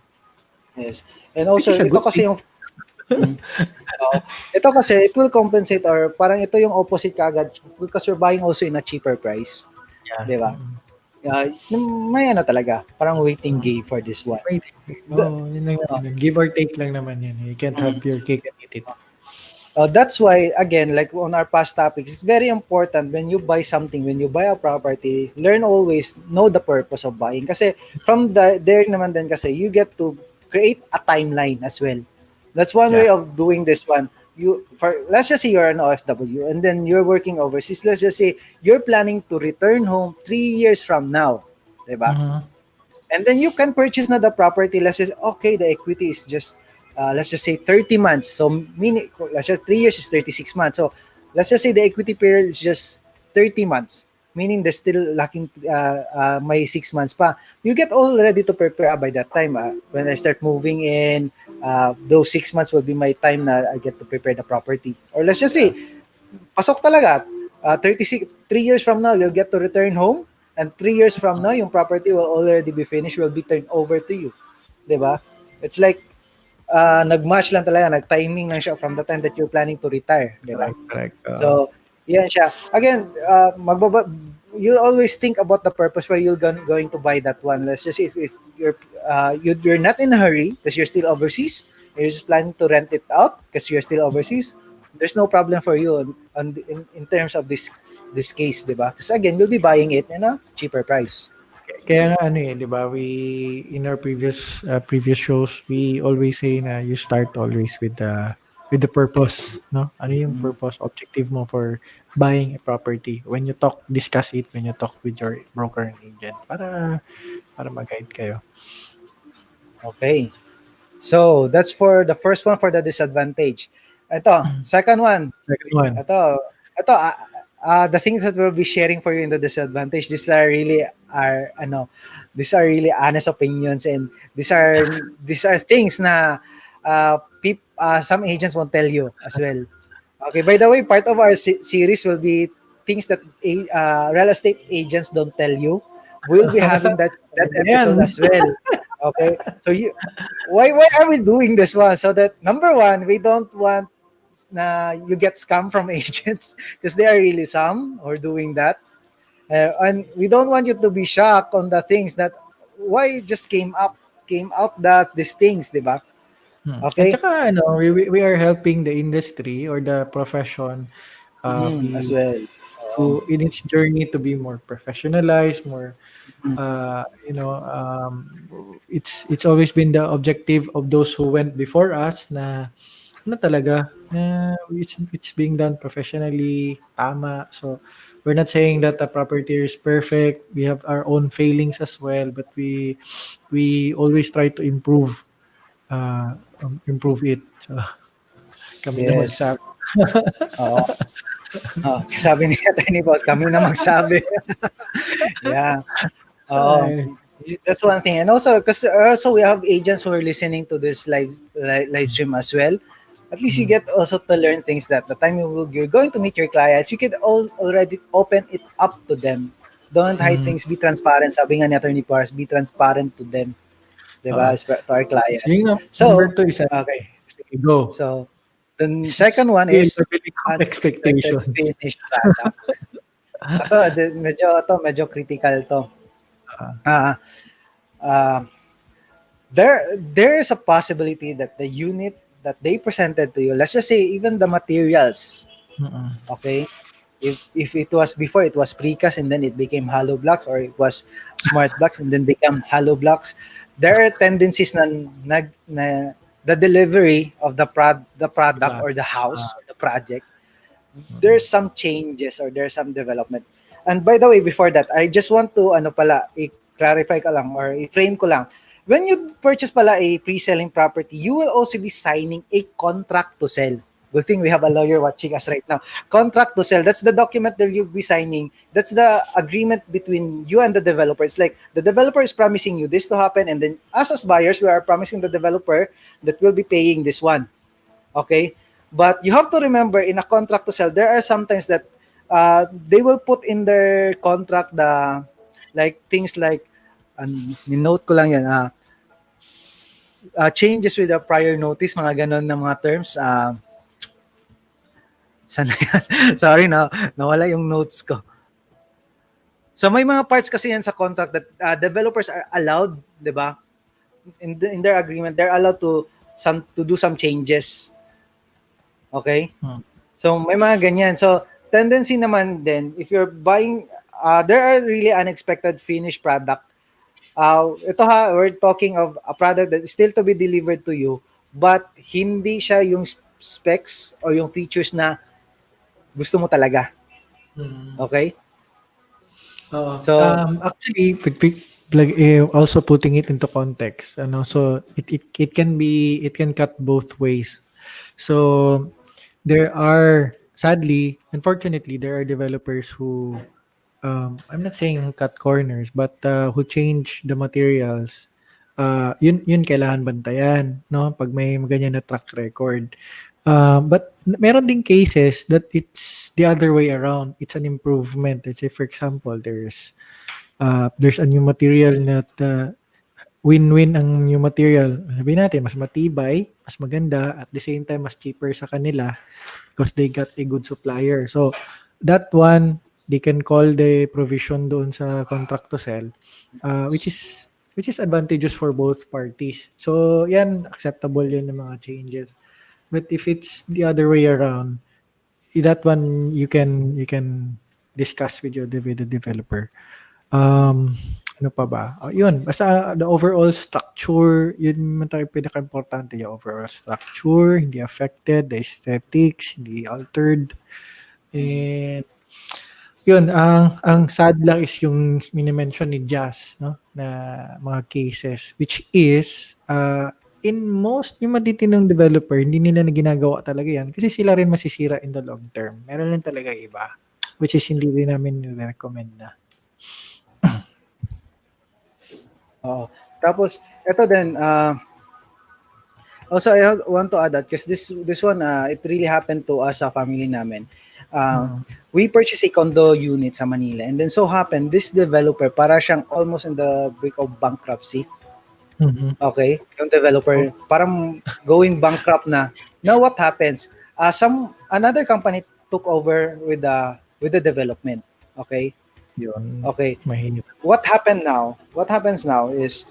yes. And Which also, is a ito good kasi thing. yung mm, oo. Ito kasi it will compensate or parang ito yung opposite kaagad because you're buying also in a cheaper price, Yeah. 'di ba? May ano talaga, parang waiting Mm. game for this one. Wait. The, Yun lang naman yun. Give or take lang naman yun. You can't have mm, your cake and eat it. That's why, again, like on our past topics, it's very important when you buy something, when you buy a property, learn always, know the purpose of buying. Kasi there naman din kasi, you get to create a timeline as well. That's one way Yeah. of doing this one. Let's just say you're an OFW and then you're working overseas. Let's just say you're planning to return home 3 years from now. Diba? Mhm. And then you can purchase na the property. Let's just, okay, the equity is just, let's just say 30 months. So, let's just 3 years is 36 months. So, let's just say the equity period is just 30 months. Meaning there's still lacking may 6 months pa. You get all ready to prepare by that time. When I start moving in, those 6 months will be my time na I get to prepare the property. Or let's just Yeah. say, pasok talaga. 36, 3 years from now, you'll get to return home. And 3 years from now, yung property will already be finished, will be turned over to you. 'Di ba? It's like, nag-match lang talaga, nag-timing lang siya from the time that you're planning to retire. 'Di ba? Correct, correct. So, yan siya. Again, you always think about the purpose why you're going to buy that one. Let's just say if you're not in a hurry because you're still overseas, you're just planning to rent it out because you're still overseas, there's no problem for you in terms of this case, di ba? Because again, you'll be buying it in a cheaper price. Kaya nga ano eh, 'di ba? We in our previous shows, we always say na you start always with the purpose, no? Ano yung Mm, purpose, objective mo for buying a property? When you talk, discuss it when you talk with your broker and agent para mag-guide kayo. okay. So, that's for the first one for the disadvantage. Ito, second one. Second one. Ito, the things that we'll be sharing for you in the disadvantage, these are really honest opinions, and these are things na some agents won't tell you as well. Okay, by the way, part of our series will be things that real estate agents don't tell you. We'll be having that Maganda yan. episode as well. Okay, so why are we doing this one? So that number one, we don't want na you get scam from agents because there are really some who are doing that. And we don't want you to be shocked on the things that why it just came out that these things, di ba? At Okay? saka ano, we are helping the industry or the profession As be well. Oo. to in its journey to be more professionalized, more Mm. it's always been the objective of those who went before us na ano talaga, it's being done professionally, tama. So, we're not saying that the property is perfect. We have our own failings as well, but we always try to improve it. So, kami na Yes. magsabi. Oo. Oh, sabi ni Attorney Boss, kami na magsabi. Yeah. Oo. Ay, That's one thing. And also, because also we have agents who are listening to this live stream as well. At least you mm, get also to learn things that the time you're going to meet your clients, you can already open it up to them. Don't hide mm, things. Be transparent. Sabi nga ni Attorney Pars, be transparent to them. oo. Diba? To our So, yung clients. number So, two is okay. sige, go. So, the second one Scale is leveling up unexpected expectations. finished product. Medyo critical to. Ah, Ah, uh, there is a possibility that the unit that they presented to you, let's just say even the materials, mm, okay? If it was before it was precast and then it became hollow blocks, or it was smart blocks and then become hollow blocks, there are tendencies na the delivery of the product diba? or the house Ah, or the project, there's mm, some changes or there's some development. And by the way, before that, I just want to ano pala, i-clarify ko lang or i-frame ko lang. When you purchase pala a pre-selling property, you will also be signing a contract to sell. Good thing we have a lawyer watching us right now. Contract to sell. That's the document that you'll be signing. That's the agreement between you and the developer. It's like the developer is promising you this to happen, and then us as buyers, we are promising the developer that we'll be paying this one. Okay, but you have to remember, in a contract to sell, there are sometimes that they will put in their contract the like things like note ko lang yan, changes with a prior notice, mga ganon na mga terms. Sana yan. Sorry na, nawala yung notes ko. So may mga parts kasi yan sa contract that developers are allowed, 'di ba? In their agreement, they're allowed to do some changes. Okay? mm, So may mga ganyan. So tendency naman din, if you're buying, there are really unexpected finished product. Ito ha, we're talking of a product that is still to be delivered to you, but hindi siya yung specs or yung features na gusto mo talaga. mm. Okay? Oo. So, Actually, also putting it into context, ano, so it can it can cut both ways. So there are, sadly, unfortunately, there are developers who, I'm not saying cut corners, but who change the materials. Yun kailangan bantayan, no? Pag may ganyan na track record. But meron ding cases that it's the other way around. It's an improvement. Let's say, for example, there's a new material that win-win ang new material. Sabihin natin, mas matibay, mas maganda, at the same time, mas cheaper sa kanila because they got a good supplier. So, that one, they can call the provision doon sa contract to sell, which is advantageous for both parties. So, yan, acceptable yun ng mga changes. But if it's the other way around, that one you can discuss with the developer. Um, ano pa ba? Yun, basta the overall structure, yun man tayo pinaka-importante, yung overall structure, hindi affected, the aesthetics, hindi altered. And yun, ang sad lang is yung mini-mention ni Jazz, no, na mga cases, which is, in most, yung matitinong developer, hindi nila na ginagawa talaga yan kasi sila rin masisira in the long term. Meron lang talaga iba, which is hindi rin namin recommend na. oo. Tapos, ito din, also, want to add that because this one, it really happened to us sa family namin. Uh, Mm. we purchased a condo unit sa Manila, and then so happened this developer para siyang almost in the brink of bankruptcy. Mhm. Okay, yung Oh, developer parang going bankrupt na. Now what happens? Another company took over with the development. Okay, yun, okay. mahirap. What happened now? What happens now is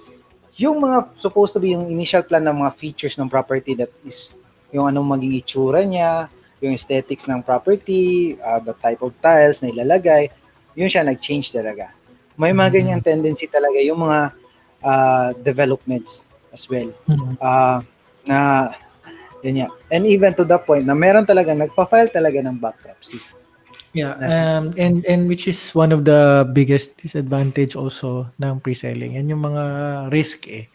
yung mga supposed to be yung initial plan ng mga features ng property, that is yung anong maging itsura niya, yung aesthetics ng property, the type of tiles na ilalagay, yun siya nag-change talaga. May mga ganyan Mhm. tendency talaga yung mga developments as well. Mm. Uh, na Yun nga. And even to the point na meron talaga nagpa-file talaga ng bankruptcy. Yeah, Na siya, and which is one of the biggest disadvantage also ng pre-selling. Yan yung mga risk eh.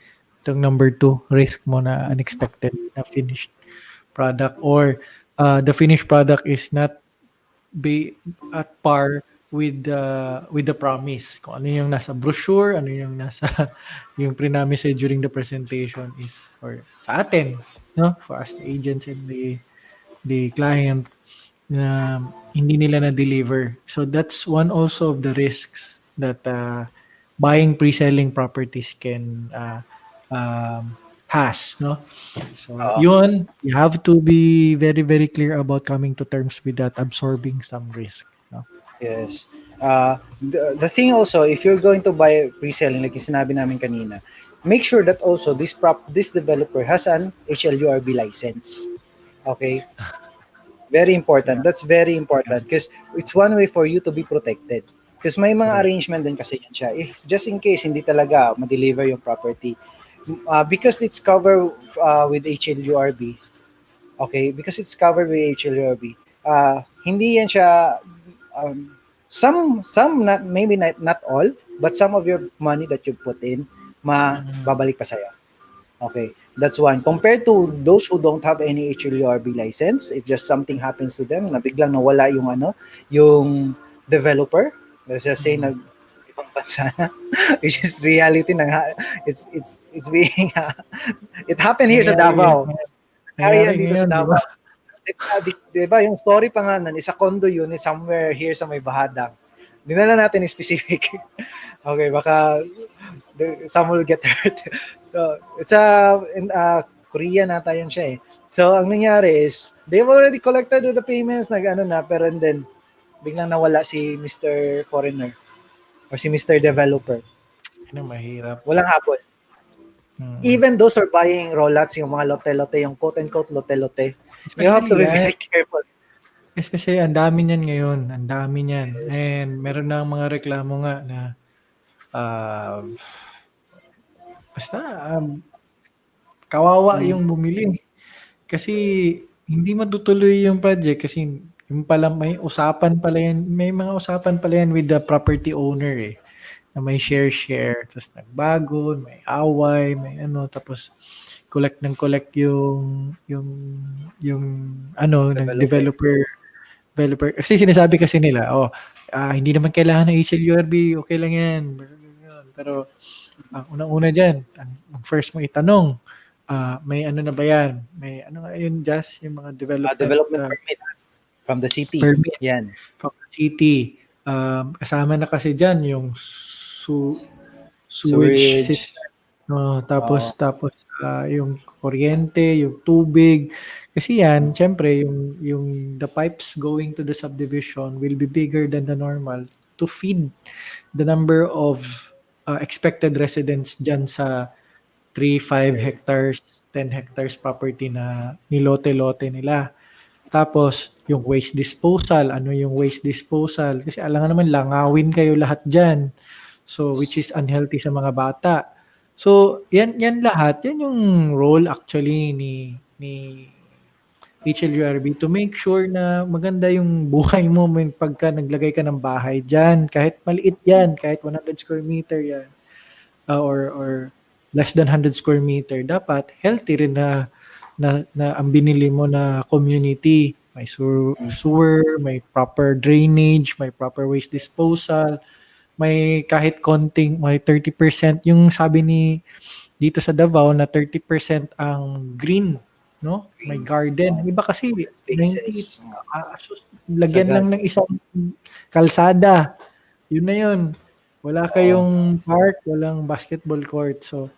Itong number two, risk mo na unexpected na finished product or the finished product is not be at par with the promise. Kung ano yung nasa brochure, ano yung nasa yung pre-promise during the presentation is or sa atin, no? For us the agents and the client na hindi nila na-deliver. So that's one also of the risks that buying pre-selling properties can has, no? So oo. yun, you have to be very very clear about coming to terms with that, absorbing some risk, no? Yes. The thing also, if you're going to buy pre-selling, like yung sinabi namin kanina, make sure that also this developer has an HLURB license. Okay? Very important. Yeah, That's very yeah, important because it's one way for you to be protected. Because may mga correct. arrangement din kasi yan siya. If just in case hindi talaga ma-deliver yung property, because it's covered with HLURB, okay, because it's covered with HLURB, hindi yan siya, um, some not maybe not all, but some of your money that you put in, Mm, mababalik pa sa'yo. Okay, that's one. Compared to those who don't have any HLURB license, if just something happens to them, na biglang nawala yung ano, yung developer, let's just say mm. nag ibang bansa na, which is reality ng it's being it happened here sa Nangyayari yan Davao. ngayon. Nangyari Nangyayari yan dito sa ngayon, di ba? Davao. Di ba, yung story pa nga nun, isa condo yun, is somewhere here sa may Bahadang. Hindi na lang natin specific. Okay, baka some will get hurt. So, it's in Korea nata yun siya eh. So, ang nangyari is, they've already collected all the payments, nag-ano na, pero and then, biglang nawala si Mr. Foreigner or si Mr. Developer. Yan ang mahirap. Walang hapon. Mm. Even those are buying rollouts, yung mga lote-lote, yung quote-unquote lote-lote, you have Especially to be yan, very careful. especially ang dami niyan ngayon, ang dami niyan. And meron na mga reklamo nga na ah, basta kawawa Mm, yung bumili. Kasi hindi matutuloy yung project kasi yung pala may usapan pala yan, may mga usapan pala yan with the property owner eh. Na may share-share, tapos nagbago, may away, may ano, tapos collect ng collect yung ano ng developer. developer. Kasi sinasabi kasi nila, oh, hindi naman kailangan ng HLURB, okay lang yan. Pero ang unang-una diyan, ang first mo itanong, may ano na ba yan? May ano nga yun, Jazz, yung mga development Development permit from the city. permit Yan. from the city. Kasama na kasi diyan yung sewage Sewerage. system. No, tapos Oo. tapos yung kuryente, yung tubig. Kasi yan, syempre, yung the pipes going to the subdivision will be bigger than the normal to feed the number of expected residents dyan sa 3, 5 hectares, 10 hectares property na nilote-lote nila. Tapos, yung waste disposal, ano yung waste disposal? Kasi alam nga naman, langawin kayo lahat dyan. So, which is unhealthy sa mga bata. So, yan lahat, yan yung role actually ni HLURB to make sure na maganda yung buhay mo pagka naglagay ka ng bahay dyan. Kahit maliit yan, kahit 100 square meter yan, or less than 100 square meter, dapat healthy rin na ang binili mo na community. May sewer, may proper drainage, may proper waste disposal, may kahit konting, may 30%, yung sabi ni dito sa Davao na 30% ang green, no? May Green. garden. Iba kasi Open 90, spaces. lagyan lang Sagad. ng isang kalsada. Yun na yun. Wala Oo. kayong park, walang basketball court. So,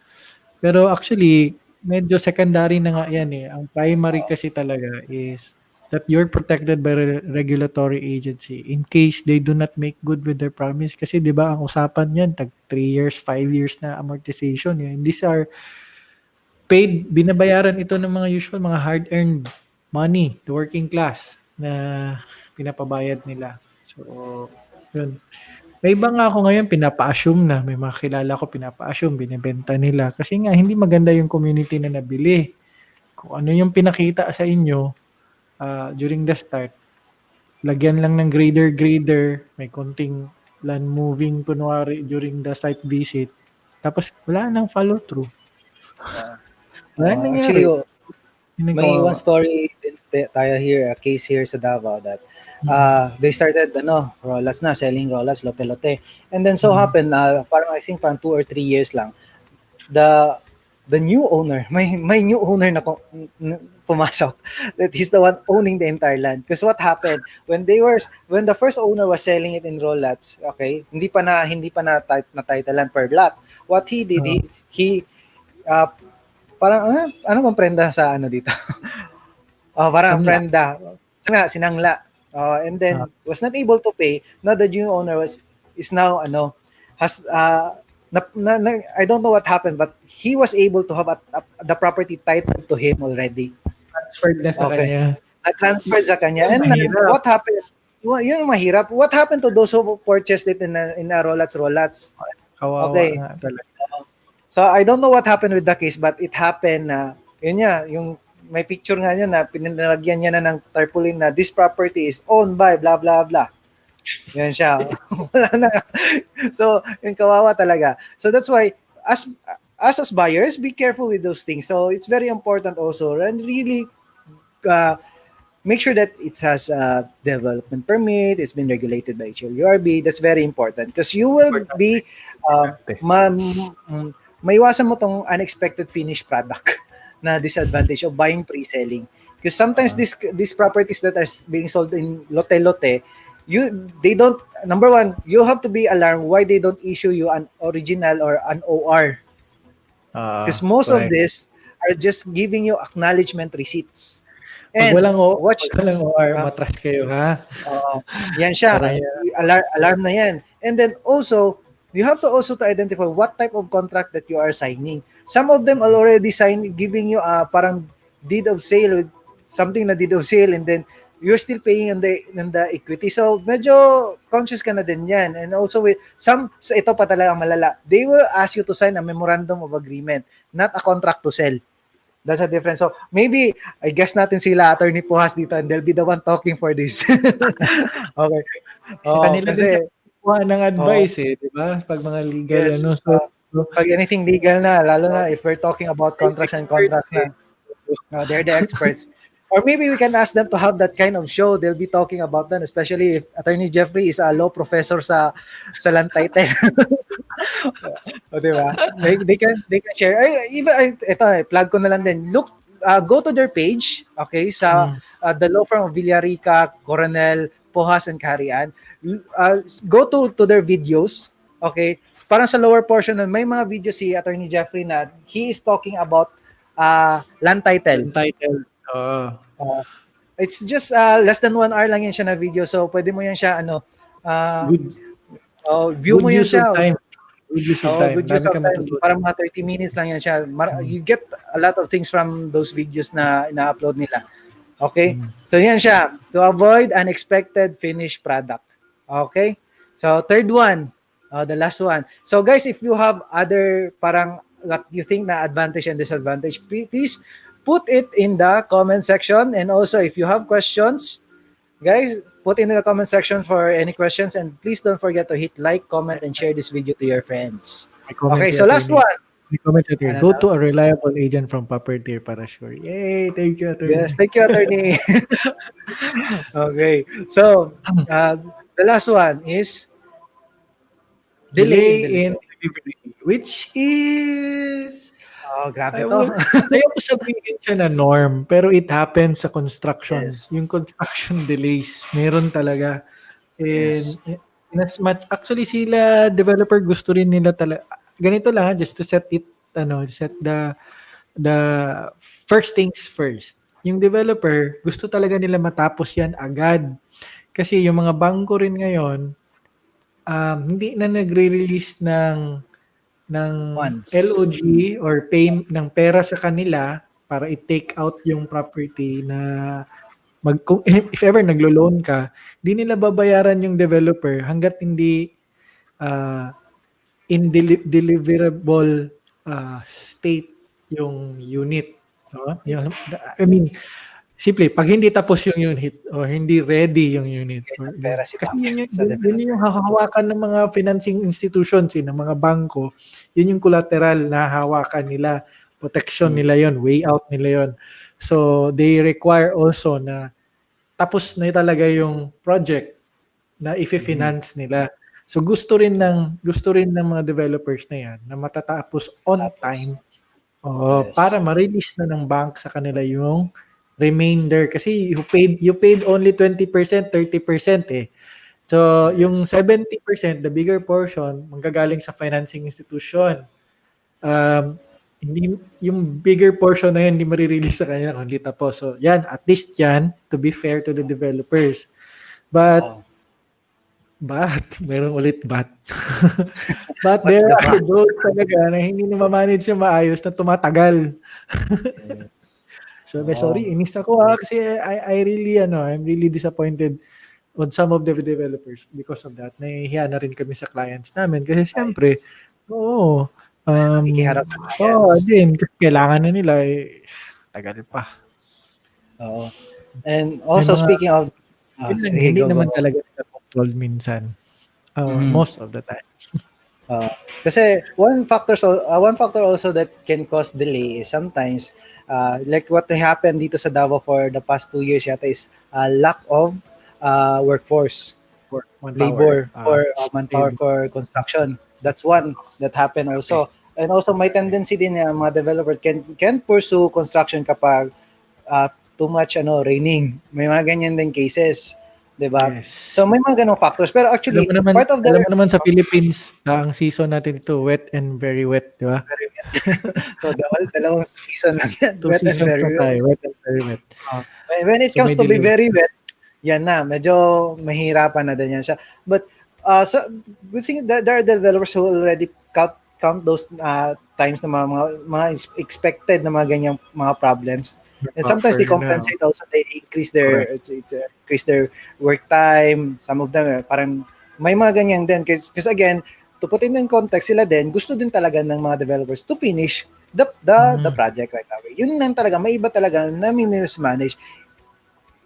pero actually, medyo secondary na nga yan eh. Ang primary Oo. kasi talaga is that you're protected by regulatory agency in case they do not make good with their promise. Kasi 'di ba ang usapan niyan tag 3 years, 5 years na amortization. Eh. These are paid, binabayaran ito ng mga usual, mga hard-earned money, the working class na pinapabayad nila. So, yun. May iba nga ako ngayon pinapa-assume na, may mga kilala ko pinapa-assume, binebenta nila. Kasi nga, hindi maganda yung community na nabili. kung ano yung pinakita sa inyo during the start, lagyan lang ng grader, may konting land moving kunwari during the site visit. Tapos wala nang follow through. Oo. Wala nang Actually, nangyari. Yun ang may one kawawa. story din tayo here, a case here sa Davao that Mm. they started rollats na, selling rollats, lote-lote. And then so Mm. happened, parang I think parang 2 or 3 years lang, the the new owner, may new owner na pumasok, that he's the one owning the entire land. Because what happened when the first owner was selling it in rollats, okay, hindi pa na title land per lot. What he did, Oo. he uh, parang ano bang prenda sa ano dito? Parang Sanla. prenda. Sinangla. And Ah, then was not able to pay. Now the new owner is now has I don't know what happened, but he was able to have the property titled to him already. transferred na sa Okay. kanya. Na-transfer sa kanya. Yan And then mahirap. what happened? Yun ang mahirap. What happened to those who purchased it in a rollats? Kawawa Okay. nga talaga. So I don't know what happened with the case, but it happened na yun nga, yung may picture nga niya na pinalagyan niya na ng tarpaulin na this property is owned by blah blah blah. Yan siya. Wala na. So, yung kawawa talaga. So that's why as as buyers, be careful with those things. So it's very important also and really uh, make sure that it has a development permit, it's been regulated by HLURB. That's very important because you will Importante. be maiwasan mo tong unexpected finished product na disadvantage of buying pre-selling. Because sometimes Ah, these properties that are being sold in lote-lote, they don't, number one, you have to be alarmed why they don't issue you an original or an OR. Because most of correct. this are just giving you acknowledgement receipts. 'Pag And walang watch, 'pag walang OR, uh, matras kayo, ha? yan siya, Parang yan. alarm na yan. And then also, you have to also to identify what type of contract that you are signing. Some of them are already giving you parang deed of sale, something na deed of sale, and then you're still paying on the equity. So medyo conscious ka na din yan. And also with ito pa talaga ang malala. They will ask you to sign a memorandum of agreement, not a contract to sell. That's a difference. So maybe I guess natin sila Attorney Puhas dito and they'll be the one talking for this. Okay. Sa Oo, kanila din kasi tayo kukuha ng oo, advice, 'di ba? 'Pag mga legal yes, ano. So, pag anything legal na, lalo uh, na if we're talking about they're contracts and experts, contracts eh. na, they're the experts. Or maybe we can ask them to have that kind of show. They'll be talking about that, especially if Attorney Jeffrey is a law professor sa land title. O, di ba? They can share. Ay, even ito, plug ko na lang din. Go to their page, okay, sa Hmm. the law firm of Villarica, Coronel, Pohas and Carian. Go to their videos, okay? Parang sa lower portion nun, may mga videos si Attorney Jeffrey na he is talking about land title. Yung titles, oo. Uh, it's just less than 1 hour lang yan siya na video. So pwede mo yan siya uh, Good view mo good yan use of siya. time. Good use of Oh, time. good use Dami of kang time. matutunan. Parang mga 30 minutes lang yan siya. Hmm. You get a lot of things from those videos na ina-upload nila. Okay? Hmm. So yan siya. To avoid unexpected finished product. Okay? So third one, the last one. So guys, if you have other parang what you think na advantage and disadvantage, please put it in the comment section. And also if you have questions, guys, put in the comment section for any questions. And please don't forget to hit like, comment, and share this video to your friends. May comment Okay, si so last attorney. one. May comment si attorney. Ano Go daw? to a reliable agent from Property para sure. Yay! Thank you, Yes, attorney. thank you, attorney. Okay, so the last one is delay in Delay in delivery. delivery, which is Oh, grabe I to. would ayoko sabihin siya na norm, pero it happens sa construction. Yes, Yung construction delays, meron talaga. And yes. in as much, actually sila developer gusto rin nila talaga. Ganito lang, just to set it, set the first things first. Yung developer, gusto talaga nila matapos yan agad. Kasi yung mga bangko rin ngayon, hindi na nagre-release ng Once. LOG or pay ng pera sa kanila para i-take out yung property na kung if ever naglo-loan ka, di nila babayaran yung developer hangga't hindi ah, in deliverable state yung unit. Oo, I mean, simple, pag hindi tapos yung unit or hindi ready yung unit or Ganyan yun. pera si Kasi bank sa yun developer. yung hahawakan ng mga financing institutions, ng mga bangko. Yun yung collateral na hahawakan nila. Protection Mm. nila yon, way out nila yon. So, they require also na tapos na talaga yung project na Mhm. ifi-finance nila. So gusto rin ng mga developers na 'yan na matatapos on Tapos, time. Oo, para yes. ma-release na ng bank sa kanila yung remainder kasi you paid only 20%, 30% eh. So yung Yes. 70%, the bigger portion, manggagaling sa financing institution. Um, hindi yung bigger portion na yun hindi mare-release sa kanila kung hindi tapos. So yan, at least yan to be fair to the developers. But Oh, meron ulit but. But what's there the are box? those talaga na hindi na ma-manage na maayos na tumatagal. Yes. So, Oh, sorry, inis ako kasi I really, I'm really disappointed on some of the developers because of that. Nahihiya na rin kami sa clients namin kasi siyempre, clients. oo, Nakikiharap sa clients. din, kasi kailangan na nila, tagal pa. Oo. And May also mga, speaking of, yun lang, sige, hindi go, go, naman go. talaga nila controlled minsan. Mhm. Most of the time. Kasi one factor also that can cause delay is sometimes like what happened dito sa Davao for the past 2 years yata is lack of workforce, For manpower, labor for manpower labor. for construction. That's one that happened Okay. also. And also may tendency din na mga developer can pursue construction kapag uh, too much raining. May mga ganyan din cases, 'di ba? Yes. So may mga ganong factors pero Alam actually mo naman part of the alam mo naman sa Philippines, ang season natin ito wet and very wet, 'di ba? very wet. So dalawang season lang yan, 2 wet and seasons na very wet. tayo, wet and very wet. When it So comes may to be delay. very wet, yan na, medyo mahirapan na din yan siya. But so good thing that there are developers who already count those times na mga expected na mga ganyang mga problems. May And sometimes they buffer na. compensate also, they increase Correct. increase their work time. Some of them parang may mga ganyan din because again, to put it in context, sila din gusto din talaga ng mga developers to finish the Mm, project right away. Yun lang talaga, may iba talaga na mismanage.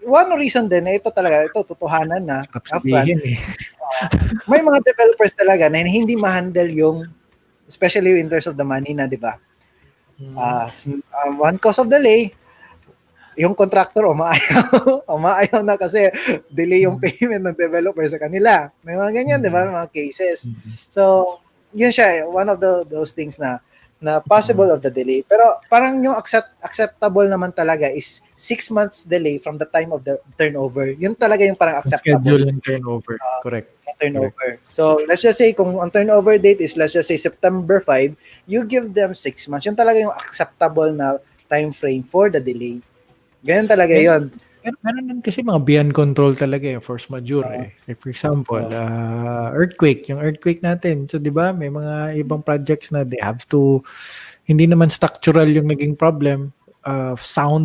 One reason din na ito talaga, ito totohanan na sarap upfront, sabihin, eh. may mga developers talaga na hindi ma-handle yung especially in terms of the money na, 'di ba? Mm, One cause of delay, yung contractor umaayaw, umaayaw na kasi delay yung mm, payment ng developer sa kanila. May mga ganyan, 'di ba? mm, Mga cases. mm, So, yun siya, one of those things na possible mm. of the delay. Pero parang yung acceptable naman talaga is 6 months delay from the time of the turnover. Yun talaga yung parang Yung acceptable schedule ng turnover, correct, correct. turnover. So, let's just say kung ang turnover date is let's just say September 5, you give them 6 months. Yun talaga yung acceptable na time frame for the delay. Ganyan talaga Meron yon. meron din kasi mga beyond control talaga, eh, force majeure, Oo, eh. Like for example, oo, earthquake, yung earthquake natin. So 'di ba, may mga ibang projects na they have to hindi naman structural yung naging problem,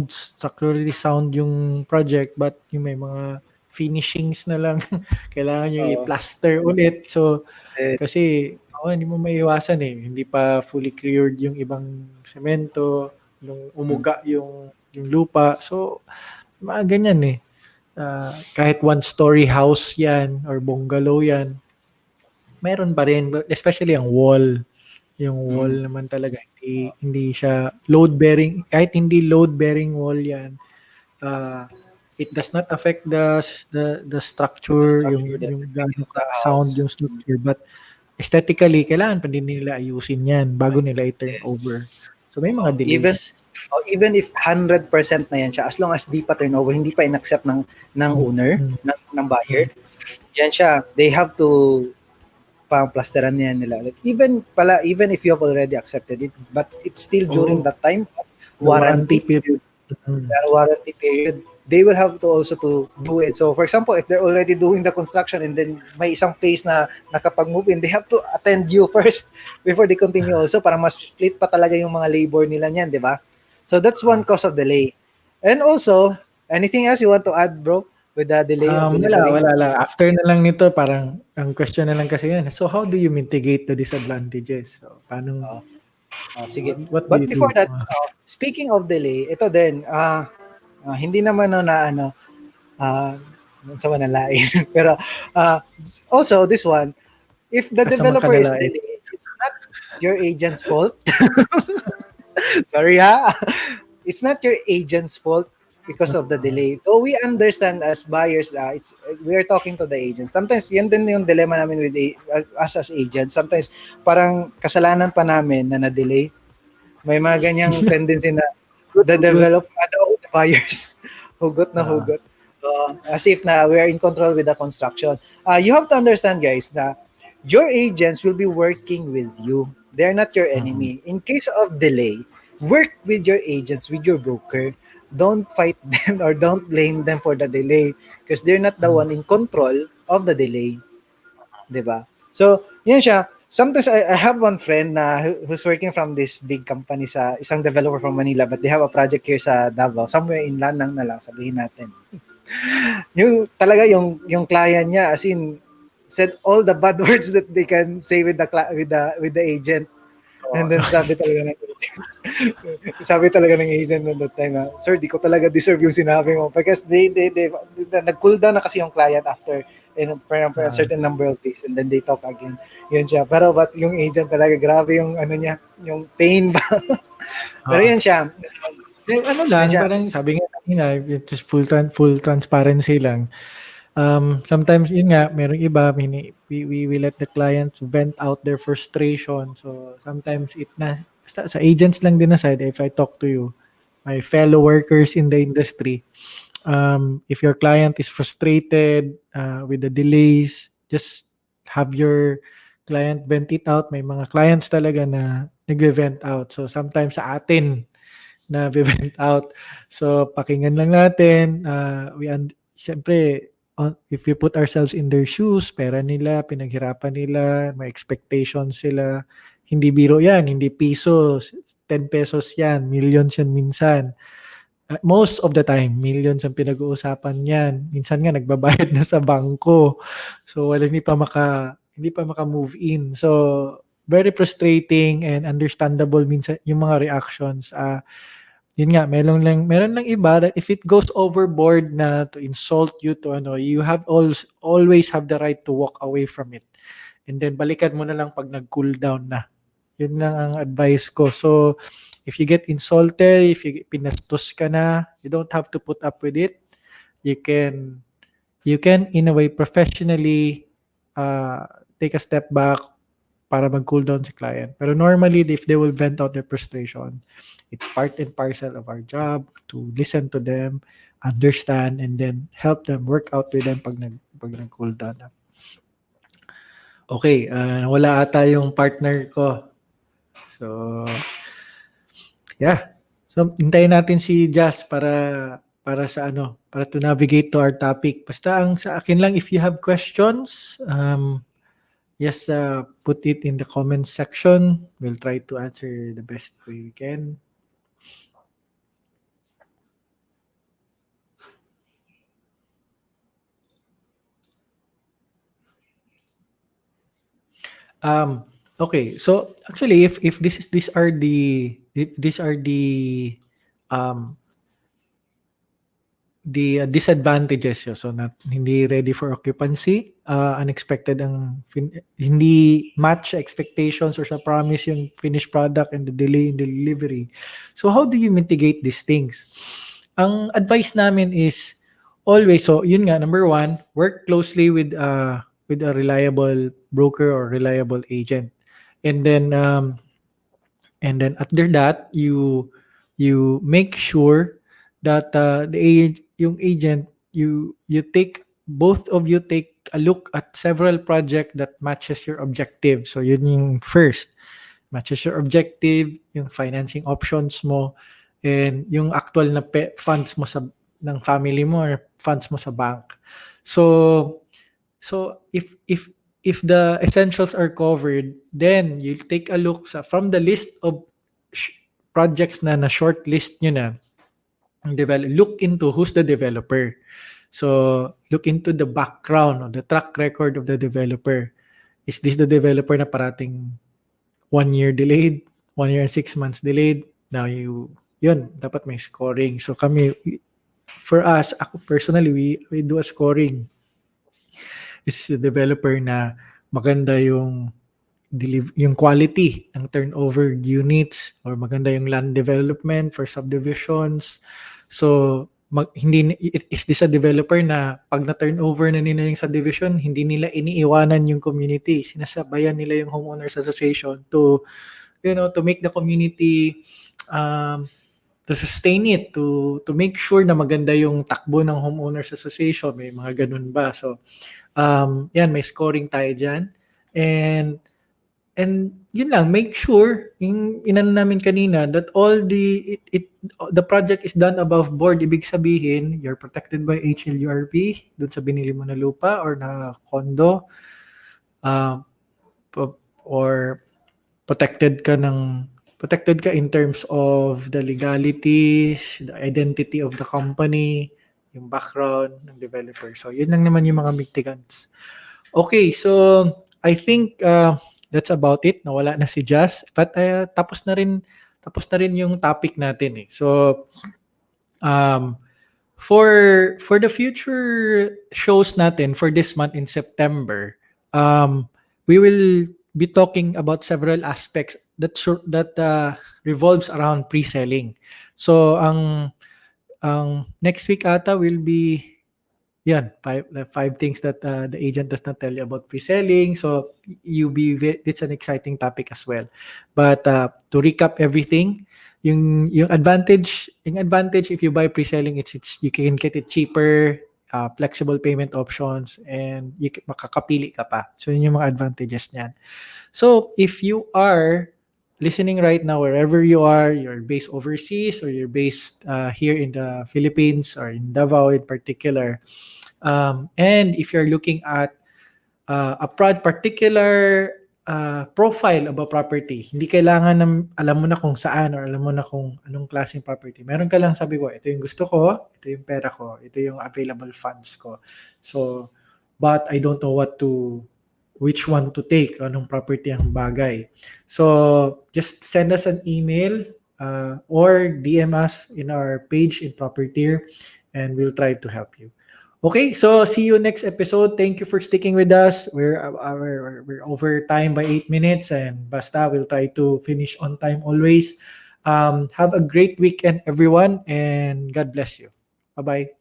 structurally sound yung project, but yung may mga finishings na lang kailangan yung oo. i-plaster ulit. So, Eh, kasi hindi mo maiiwasan, eh, hindi pa fully cured yung ibang semento, nung mm, umuga yung lupa. So, mga ganyan, eh. Kahit one-story house yan or bungalow yan, meron pa rin, especially ang wall. Yung wall mm. naman talaga hindi siya load bearing, kahit hindi load bearing wall yan. It does not affect the The structure, structure, yung the integrity gaano of the ka-sound house. yung structure, but aesthetically kailangan pa din nila ayusin yan bago nila i-turn Yes. over. So may mga Even delays. if 100% na yan siya, as long as di pa turnover, hindi pa in-accept ng Mm, owner, mm, ng buyer, mm. yan siya. They have to pang-plasteran yan nila. Like, even if you have already accepted it, but it's still during Oo, that time of the warranty warranty, period. Mm, their warranty period, they will have to also to do it. So for example, if they're already doing the construction and then may isang phase na nakapag-move in, they have to attend you first before they continue also para mas split pa talaga yung mga labor nila niyan, di ba? So that's one cause of delay. And also, anything else you want to add, bro, with the delay of Wala, delivery? wala lang. After na lang nito, parang ang question na lang kasi yan. So how do you mitigate the disadvantages? So, paano Oo. Sige. What do But you before do? that, speaking of delay, ito din, hindi naman no, na ano, ah, sa manalain. Pero also this one, if the Asa developer is magkadalain. delayed, it's not your agent's fault. Sorry ha. It's not your agent's fault because of the delay. So we understand as buyers, we are talking to the agent. Sometimes yan din yung dilemma namin with us as agents. Sometimes parang kasalanan pa namin na na-delay. May mga ganyang tendency na Good, good. the buyers hugot na Ah, hugot. As if na we are in control with the construction. You have to understand guys na your agents will be working with you. They're not your mhm, enemy. In case of delay, work with your agents, with your broker. Don't fight them or don't blame them for the delay because they're not the mhm. one in control of the delay. 'Di ba? So, yun siya. Sometimes I have one friend na who's working from this big company sa isang developer from Manila but they have a project here sa Davao, somewhere in Lanang na lang sabihin natin. Yung talaga yung client niya as in said all the bad words that they can say with with the agent. And Oo. then sabi talaga ng agent noon that time na, sir, di ko talaga deserve yung sinabi mo. Because nag-cool down na kasi yung client after for a Ah, certain number of days and then they talk again. Yun siya. Pero but yung agent talaga, grabe yung ano niya, yung pain ba? Pero oo. yun siya. Ano Yun lang, siya. parang sabi nga kanina, just full transparency lang. Sometimes yun nga, merong iba, we let the clients vent out their frustration. So sometimes basta sa agents lang din aside, if I talk to you, my fellow workers in the industry, if your client is frustrated with the delays, just have your client vent it out. May mga clients talaga na nagve-vent out. So sometimes sa atin, na vent out. So pakinggan lang natin, siyempre if we put ourselves in their shoes, pera nila, pinaghirapan nila, may expectations sila. Hindi biro yan, hindi pesos, 10 pesos yan, millions yan minsan. Most of the time, millions ang pinag-uusapan niyan. Minsan nga nagbabayad na sa bangko. So wala hindi pa maka-move in. So very frustrating and understandable minsan yung mga reactions. Yun nga, meron lang iba that if it goes overboard na to insult you to ano, you always have the right to walk away from it. And then balikan mo na lang pag nag-cool down na. Yun lang ang advice ko. So, if you get insulted, if you pinastos ka na, you don't have to put up with it. You can in a way professionally uh, take a step back para mag-cool down si client. Pero normally, if they will vent out their frustration, it's part and parcel of our job to listen to them, understand, and then help them work out with them pag nag-cool down na. Okay, nawala ata yung partner ko. So, yeah. So, hintayin natin si Jazz para sa ano, para to navigate to our topic. Basta ang sa akin lang, if you have questions, yes, put it in the comment section. We'll try to answer the best way we can. Okay, so actually, if if these are um, the disadvantages, so not hindi ready for occupancy, unexpected hindi match sa expectations or sa promise yung finished product and the delay in the delivery. So how do you mitigate these things? Ang advice namin is always, so yun nga, number one, work closely with a reliable broker or reliable agent. And then after that, you make sure that yung agent, you take both of you take a look at several project that matches your objective. So yun yung first, matches your objective, yung financing options mo, and yung actual na funds mo sa ng family mo or funds mo sa bank. So if the essentials are covered, then you take a look from the list of projects na shortlist nyo na. Look into who's the developer. So look into the background or the track record of the developer. Is this the developer na parating 1 year delayed, 1 year and 6 months delayed. Now yun, dapat may scoring. So kami, for us, ako personally, we do a scoring. This is the developer na maganda yung quality ng turnover units or maganda yung land development for subdivisions. So, is this a developer na pag na-turnover na nila yung subdivision, hindi nila iniiwanan yung community. Sinasabayan nila yung homeowners association to, to make the community, to sustain it, to make sure na maganda yung takbo ng homeowners association. May mga ganun ba? So, yan, may scoring tayo dyan. And yun lang, make sure yung inano namin kanina that all the project is done above board. Ibig sabihin, you're protected by HLURP dun sa binili mo na lupa or na condo, or protected ka in terms of the legalities, the identity of the company, yung background ng developer. So yun lang naman yung mga mitigants. Okay, so I think that's about it. Nawala na si Jazz. But tapos na rin yung topic natin eh. So for the future shows natin for this month in September, we will be talking about several aspects that revolves around pre-selling. So ang next week ata will be yan, five things that the agent does not tell you about pre-selling. So it's an exciting topic as well. But to recap everything, yung advantage if you buy pre-selling, it's you can get it cheaper, flexible payment options, and makakapili ka pa. So yun yung mga advantages niyan. So if you are listening right now, wherever you are, you're based overseas or you're based here in the Philippines or in Davao in particular, and if you're looking at a particular profile of a property, hindi kailangan alam mo na kung saan or alam mo na kung anong klaseng property. Meron ka lang sabi ko, ito yung gusto ko, ito yung pera ko, ito yung available funds ko. So, but I don't know which one to take, anong property ang bagay. So, just send us an email or DM us in our page in Propertier and we'll try to help you. Okay, so see you next episode. Thank you for sticking with us. We're over time by 8 minutes and basta we'll try to finish on time always. Have a great weekend everyone and God bless you. Bye-bye.